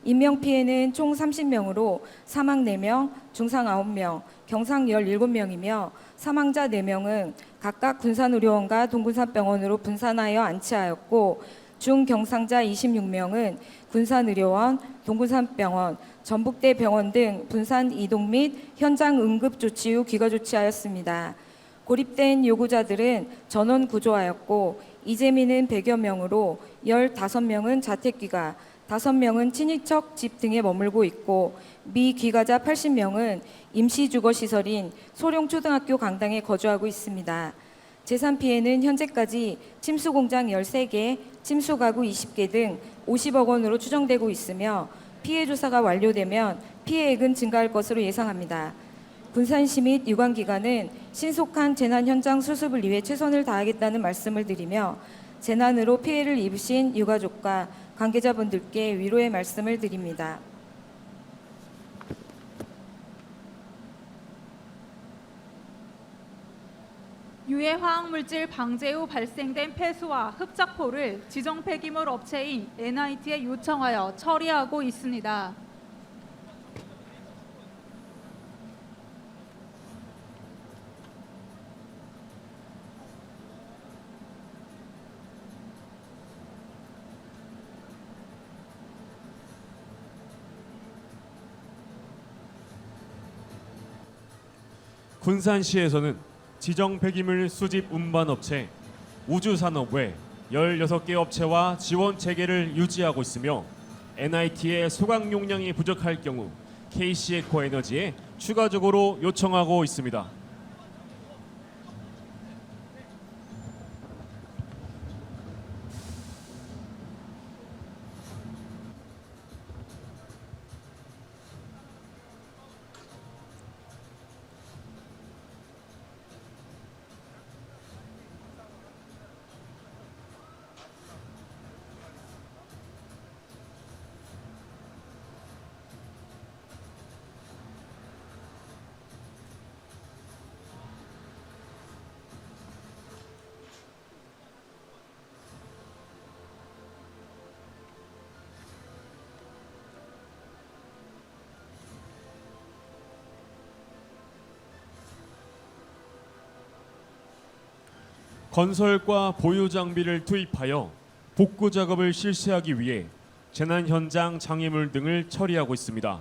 인명피해는 총 30명으로 사망 4명, 중상 9명, 경상 17명이며 사망자 4명은 각각 군산의료원과 동군산병원으로 분산하여 안치하였고 중경상자 26명은 군산의료원, 동군산병원, 전북대병원 등 분산 이동 및 현장 응급 조치 후 귀가 조치하였습니다. 고립된 요구자들은 전원 구조하였고 이재민은 100여 명으로 15명은 자택귀가, 5명은 친인척 집 등에 머물고 있고 미귀가자 80명은 임시주거시설인 소룡초등학교 강당에 거주하고 있습니다. 재산 피해는 현재까지 침수공장 13개, 침수가구 20개 등 50억 원으로 추정되고 있으며 피해 조사가 완료되면 피해액은 증가할 것으로 예상합니다. 군산시 및 유관기관은 신속한 재난 현장 수습을 위해 최선을 다하겠다는 말씀을 드리며 재난으로 피해를 입으신 유가족과 관계자분들께 위로의 말씀을 드립니다. 유해 화학물질 방제 후 발생된 폐수와 흡착포를 지정 폐기물 업체인 NIT에 요청하여 처리하고 있습니다. 군산시에서는 지정 폐기물 수집 운반 업체 우주산업외 16개 업체와 지원 체계를 유지하고 있으며 NIT의 소각 용량이 부족할 경우 KC에코에너지에 추가적으로 요청하고 있습니다. 건설과 보유 장비를 투입하여 복구 작업을 실시하기 위해 재난 현장 장애물 등을 처리하고 있습니다.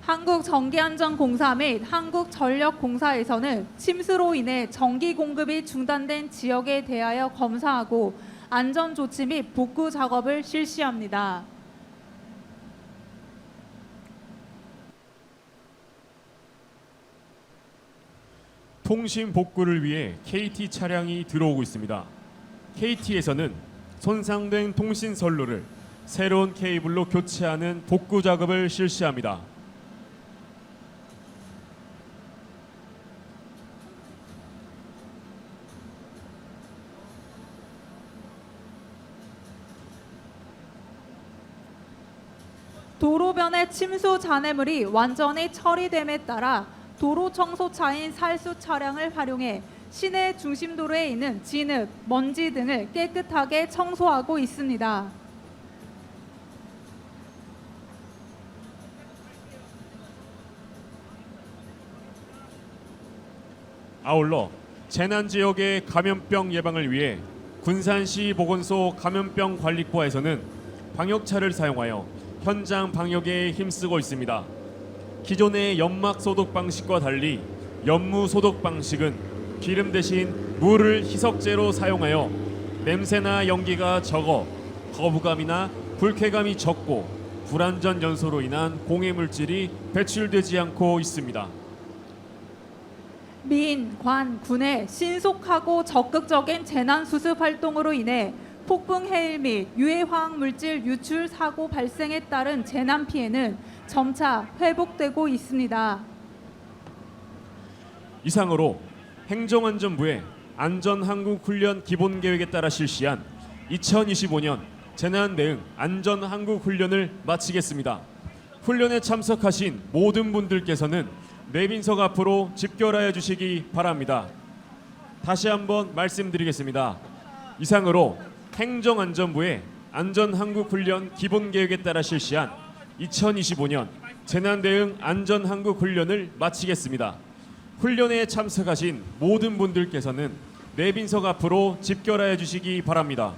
한국전기안전공사 및 한국전력공사에서는 침수로 인해 전기 공급이 중단된 지역에 대하여 검사하고 안전조치 및 복구 작업을 실시합니다. 통신 복구를 위해 KT 차량이 들어오고 있습니다. KT에서는 손상된 통신 선로를 새로운 케이블로 교체하는 복구 작업을 실시합니다. 도로변의 침수 잔해물이 완전히 처리됨에 따라 도로 청소차인 살수 차량을 활용해 시내 중심도로에 있는 진흙, 먼지 등을 깨끗하게 청소하고 있습니다. 아울러 재난 지역의 감염병 예방을 위해 군산시 보건소 감염병 관리과에서는 방역차를 사용하여 현장 방역에 힘쓰고 있습니다. 기존의 연막 소독 방식과 달리 연무 소독 방식은 기름 대신 물을 희석제로 사용하여 냄새나 연기가 적어 거부감이나 불쾌감이 적고 불안전 연소로 인한 공해 물질이 배출되지 않고 있습니다. 민, 관, 군의 신속하고 적극적인 재난 수습 활동으로 인해 폭풍 해일 및 유해 화학 물질 유출 사고 발생에 따른 재난 피해는 점차 회복되고 있습니다. 이상으로 행정안전부의 안전항국훈련 기본계획에 따라 실시한 2025년 재난대응 안전항국훈련을 마치겠습니다. 훈련에 참석하신 모든 분들께서는 내빈석 앞으로 집결하여 주시기 바랍니다. 다시 한번 말씀드리겠습니다. 이상으로 행정안전부의 안전항국훈련 기본계획에 따라 실시한 2025년 재난대응 안전항국훈련을 마치겠습니다. 훈련에 참석하신 모든 분들께서는 내빈석 앞으로 집결하여 주시기 바랍니다.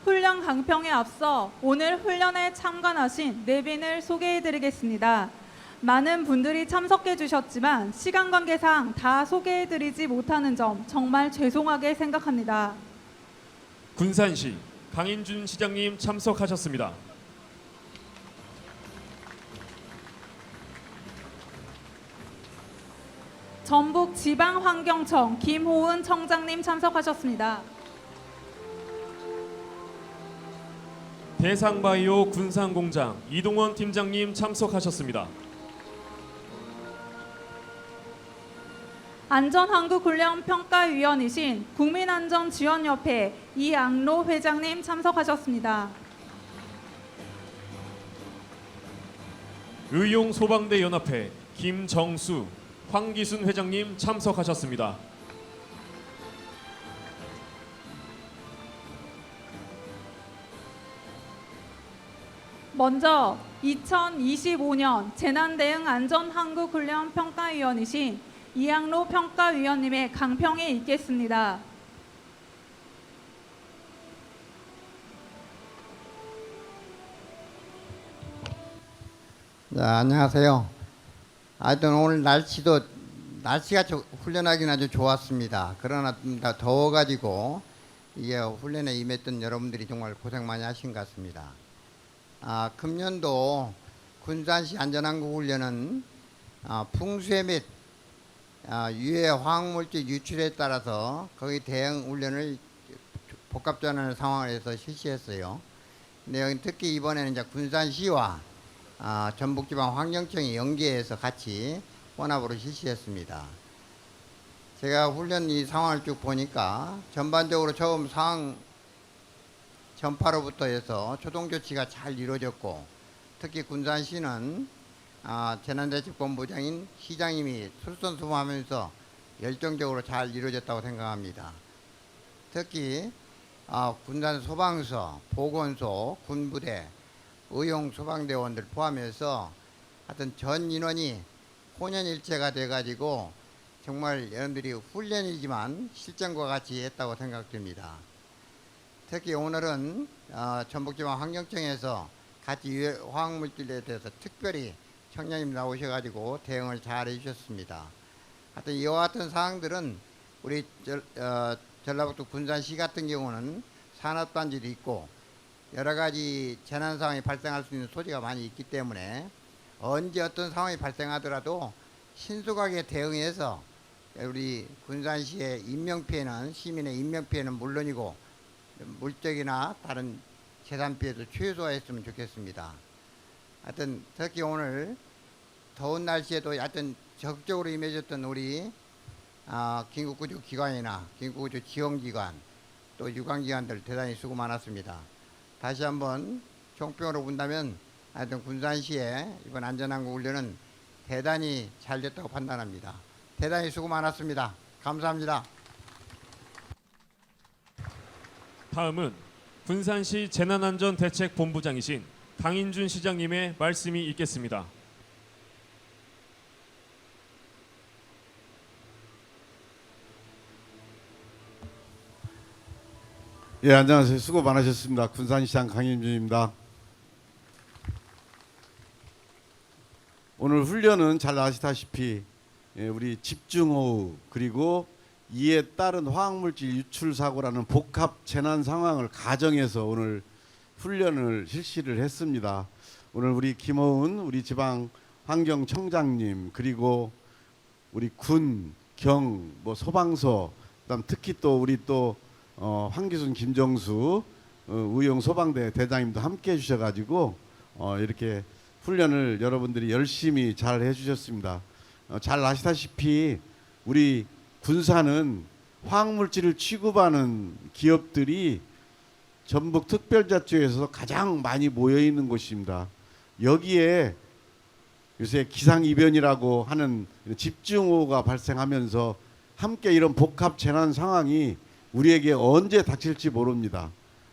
훈련 강평에 앞서 오늘 훈련에 참관하신 내빈을 소개해드리겠습니다. 많은 분들이 참석해 주셨지만 시간 관계상 다 소개해드리지 못하는 점 정말 죄송하게 생각합니다. 군산시 강인준 시장님 참석하셨습니다. 전북지방환경청 김호은 청장님 참석하셨습니다. 대상바이오 군산공장 이동원 팀장님 참석하셨습니다. 안전항국훈련평가위원이신 국민안전지원협회 이양로 회장님 참석하셨습니다. 의용소방대연합회 김정수, 황기순 회장님 참석하셨습니다. 먼저 2025년 재난대응 안전항국훈련 평가위원이신 이양로 평가위원님의 강평이 있겠습니다. 네, 안녕하세요. 하여튼 오늘 날씨가 훈련하기는 아주 좋았습니다. 그러나 다 더워가지고 이게 훈련에 임했던 여러분들이 정말 고생 많이 하신 것 같습니다. 금년도 군산시 안전항국훈련은 풍수해 및 유해 화학물질 유출에 따라서 거기 대응 훈련을 복합전환 상황에서 실시했어요. 근데 여기 특히 이번에는 이제 군산시와 전북지방환경청이 연계해서 같이 혼합으로 실시했습니다. 제가 훈련 이 상황을 쭉 보니까 전반적으로 처음 상황 전파로부터 해서 초동 조치가 잘 이루어졌고, 특히 군산시는 재난대책본부장인 시장님이 솔선수범하면서 열정적으로 잘 이루어졌다고 생각합니다. 특히 군산 소방서, 보건소, 군부대, 의용소방대원들 포함해서 하여튼 전 인원이 혼연일체가 돼가지고 정말 여러분들이 훈련이지만 실전과 같이 했다고 생각됩니다. 특히 오늘은 전북지방 환경청에서 같이 유해 화학물질에 대해서 특별히 청장님 나오셔가지고 대응을 잘 해주셨습니다. 하여튼 이와 같은 사항들은 우리 전라북도 군산시 같은 경우는 산업단지도 있고 여러 가지 재난 상황이 발생할 수 있는 소지가 많이 있기 때문에 언제 어떤 상황이 발생하더라도 신속하게 대응해서 우리 군산시의 인명피해는 시민의 인명피해는 물론이고 물적이나 다른 재산 피해도 최소화했으면 좋겠습니다. 하여튼 특히 오늘 더운 날씨에도 하여튼 적극적으로 임해줬던 우리 긴급구조 기관이나 긴급구조 지원기관 또 유관기관들 대단히 수고 많았습니다. 다시 한번 총평으로 본다면 하여튼 군산시의 이번 안전항공 훈련은 대단히 잘 됐다고 판단합니다. 대단히 수고 많았습니다. 감사합니다. 다음은 군산시 재난안전대책본부장이신 강인준 시장님의 말씀이 있겠습니다. 예, 안녕하세요. 수고 많으셨습니다. 군산시장 강인준입니다. 오늘 훈련은 잘 아시다시피 우리 집중호우 그리고 이에 따른 화학물질 유출 사고라는 복합 재난 상황을 가정해서 오늘 훈련을 실시를 했습니다. 오늘 우리 김호은 우리 지방 환경청장님 그리고 우리 군, 경, 소방서 그다음 특히 또 우리 또 황기순, 김정수 의용 소방대 대장님도 함께 해주셔가지고 이렇게 훈련을 여러분들이 열심히 잘 해주셨습니다. 잘 아시다시피 우리 군산은 화학물질을 취급하는 기업들이 전북 특별자치구에서 가장 많이 모여 있는 곳입니다. 여기에 요새 기상이변이라고 하는 집중호우가 발생하면서 함께 이런 복합 재난 상황이 우리에게 언제 닥칠지 모릅니다.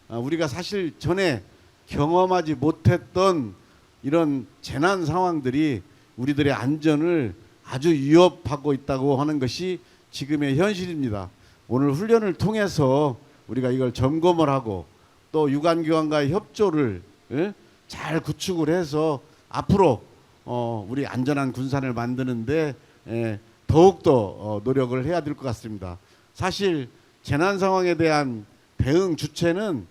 우리가 사실 전에 경험하지 못했던 이런 재난 상황들이 우리들의 안전을 아주 위협하고 있다고 하는 것이 지금의 현실입니다. 오늘 훈련을 통해서 우리가 이걸 점검을 하고 또 유관기관과의 협조를 잘 구축을 해서 앞으로 우리 안전한 군산을 만드는데 더욱더 노력을 해야 될 것 같습니다. 사실 재난 상황에 대한 대응 주체는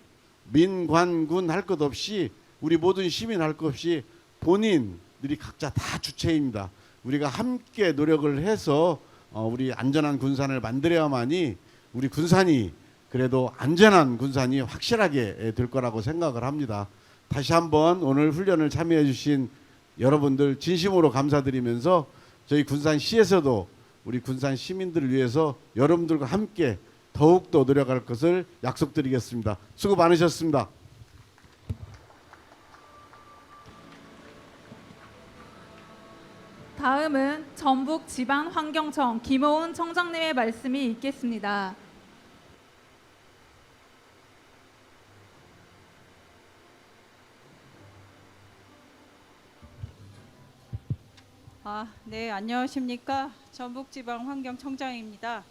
민관군 할 것 없이 우리 모든 시민 할 것 없이 본인들이 각자 다 주체입니다. 우리가 함께 노력을 해서 우리 안전한 군산을 만들어야만이 우리 군산이 그래도 안전한 군산이 확실하게 될 거라고 생각을 합니다. 다시 한번 오늘 훈련을 참여해 주신 여러분들 진심으로 감사드리면서 저희 군산시에서도 우리 군산 시민들을 위해서 여러분들과 함께 더욱더 노력할 것을 약속드리겠습니다. 수고 많으셨습니다. 다음은 전북지방환경청 김호은 청장님의 말씀이 있겠습니다. 네, 안녕하십니까. 전북지방환경청장입니다.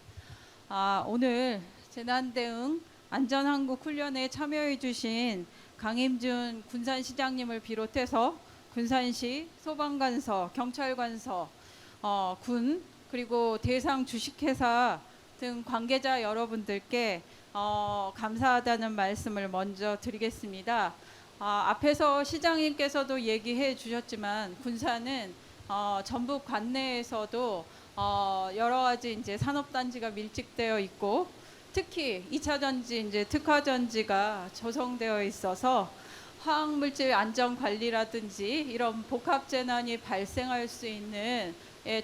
오늘 재난대응 안전항공 훈련에 참여해 주신 강임준 군산시장님을 비롯해서 군산시 소방관서, 경찰관서, 군 그리고 대상 주식회사 등 관계자 여러분들께 감사하다는 말씀을 먼저 드리겠습니다. 앞에서 시장님께서도 얘기해 주셨지만 군산은 전북 관내에서도 여러 가지 이제 산업단지가 밀집되어 있고 특히 2차 전지, 이제 특화 전지가 조성되어 있어서 화학물질 안전 관리라든지 이런 복합 재난이 발생할 수 있는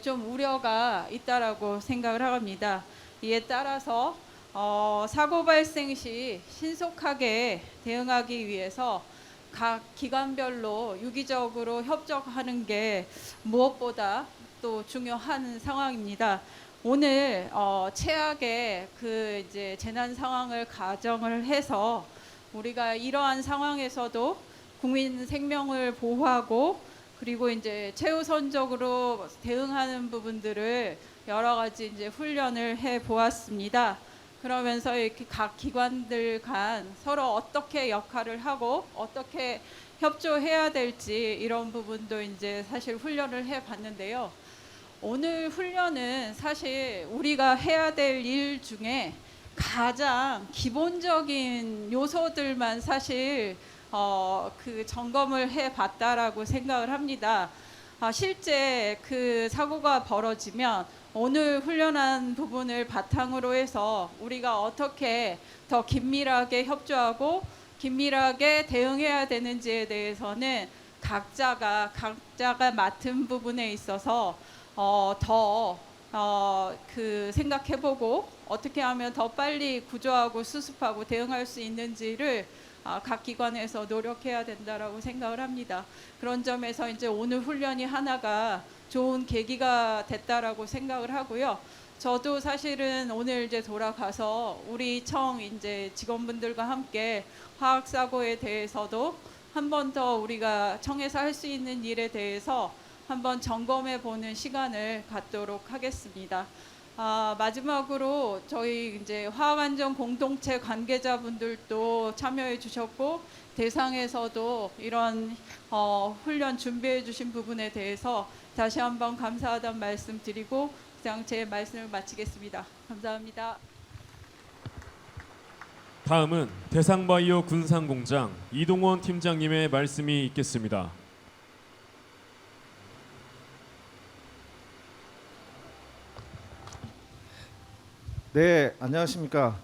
좀 우려가 있다라고 생각을 합니다. 이에 따라서 사고 발생 시 신속하게 대응하기 위해서 각 기관별로 유기적으로 협조하는 게 무엇보다 또 중요한 상황입니다. 오늘 최악의 그 이제 재난 상황을 가정을 해서 우리가 이러한 상황에서도 국민 생명을 보호하고 그리고 이제 최우선적으로 대응하는 부분들을 여러 가지 이제 훈련을 해 보았습니다. 그러면서 이렇게 각 기관들 간 서로 어떻게 역할을 하고 어떻게 협조해야 될지 이런 부분도 이제 사실 훈련을 해 봤는데요. 오늘 훈련은 사실 우리가 해야 될 일 중에 가장 기본적인 요소들만 사실 그 점검을 해 봤다라고 생각을 합니다. 실제 그 사고가 벌어지면 오늘 훈련한 부분을 바탕으로 해서 우리가 어떻게 더 긴밀하게 협조하고 긴밀하게 대응해야 되는지에 대해서는 각자가 맡은 부분에 있어서 더 그 생각해보고 어떻게 하면 더 빨리 구조하고 수습하고 대응할 수 있는지를 각 기관에서 노력해야 된다라고 생각을 합니다. 그런 점에서 이제 오늘 훈련이 하나가 좋은 계기가 됐다라고 생각을 하고요. 저도 사실은 오늘 이제 돌아가서 우리 청 이제 직원분들과 함께 화학 사고에 대해서도 한 번 더 우리가 청에서 할 수 있는 일에 대해서 한번 점검해 보는 시간을 갖도록 하겠습니다. 마지막으로 저희 이제 화학안전 공동체 관계자분들도 참여해 주셨고 대상에서도 이런 훈련 준비해 주신 부분에 대해서 다시 한번 감사하다는 말씀 드리고 그냥 제 말씀을 마치겠습니다. 감사합니다. 다음은 대상바이오 군산공장 이동원 팀장님의 말씀이 있겠습니다. 네, 안녕하십니까.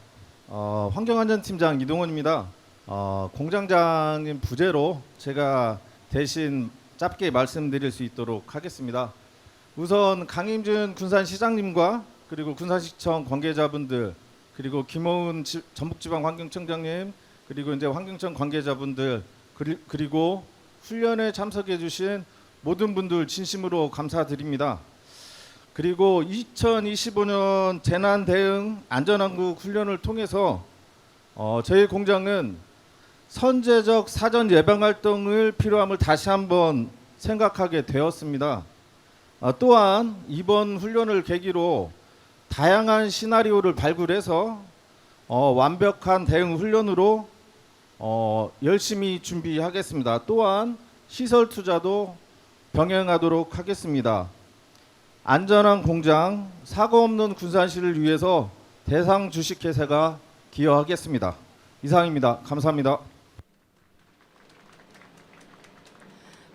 환경안전팀장 이동원입니다. 공장장님 부재로 제가 대신 짧게 말씀드릴 수 있도록 하겠습니다. 우선 강임준 군산시장님과 그리고 군산시청 관계자분들 그리고 김호은 전북지방환경청장님 그리고 이제 환경청 관계자분들 그리고 훈련에 참석해 주신 모든 분들 진심으로 감사드립니다. 그리고 2025년 재난 대응 안전왕국 훈련을 통해서 저희 공장은 선제적 사전 예방 활동을 필요함을 다시 한번 생각하게 되었습니다. 또한 이번 훈련을 계기로 다양한 시나리오를 발굴해서 완벽한 대응 훈련으로 열심히 준비하겠습니다. 또한 시설 투자도 병행하도록 하겠습니다. 안전한 공장, 사고 없는 군산시를 위해서 대상 주식회사가 기여하겠습니다. 이상입니다. 감사합니다.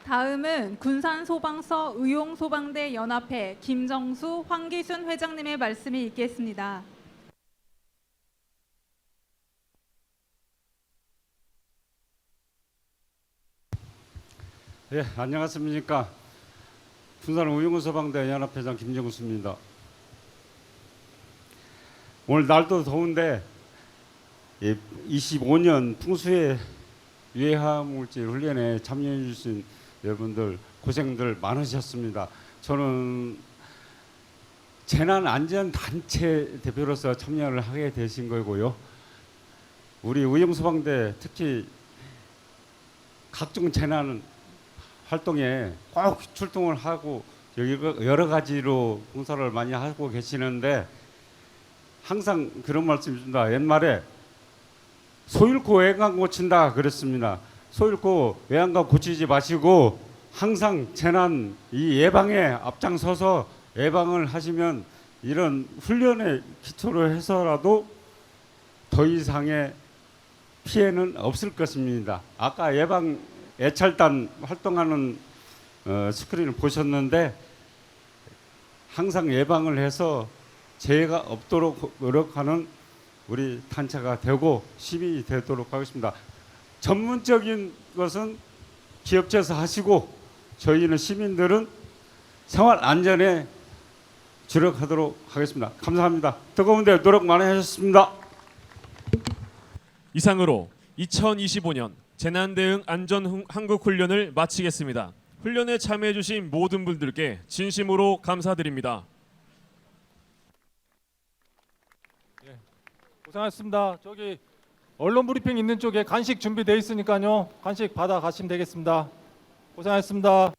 다음은 군산소방서 의용소방대 연합회 김정수, 황기순 회장님의 말씀이 있겠습니다. 예, 안녕하십니까. 군산 의용소방대 연합회장 김정수입니다. 오늘 날도 더운데 25년 풍수의 유해화물질 훈련에 참여해 주신 여러분들 고생들 많으셨습니다. 저는 재난안전단체 대표로서 참여를 하게 되신 거고요. 우리 의용소방대 특히 각종 재난 활동에 꼭 출동을 하고 여러 가지로 봉사를 많이 하고 계시는데 항상 그런 말씀입니다. 옛말에 소 잃고 외양간 고친다 그랬습니다. 소 잃고 외양간 고치지 마시고 항상 재난 이 예방에 앞장서서 예방을 하시면 이런 훈련에 기초로 해서라도 더 이상의 피해는 없을 것입니다. 아까 예방 애찰단 활동하는 스크린을 보셨는데 항상 예방을 해서 재해가 없도록 노력하는 우리 단체가 되고 시민이 되도록 하겠습니다. 전문적인 것은 기업체에서 하시고 저희는 시민들은 생활 안전에 주력하도록 하겠습니다. 감사합니다. 뜨거운데 노력 많이 하셨습니다. 이상으로 2025년 재난대응 안전한국훈련을 마치겠습니다. 훈련에 참여해 주신 모든 분들께 진심으로 감사드립니다. 고생하셨습니다. 저기 언론 브리핑 있는 쪽에 간식 준비되어 있으니까요. 간식 받아 가시면 되겠습니다. 고생하셨습니다.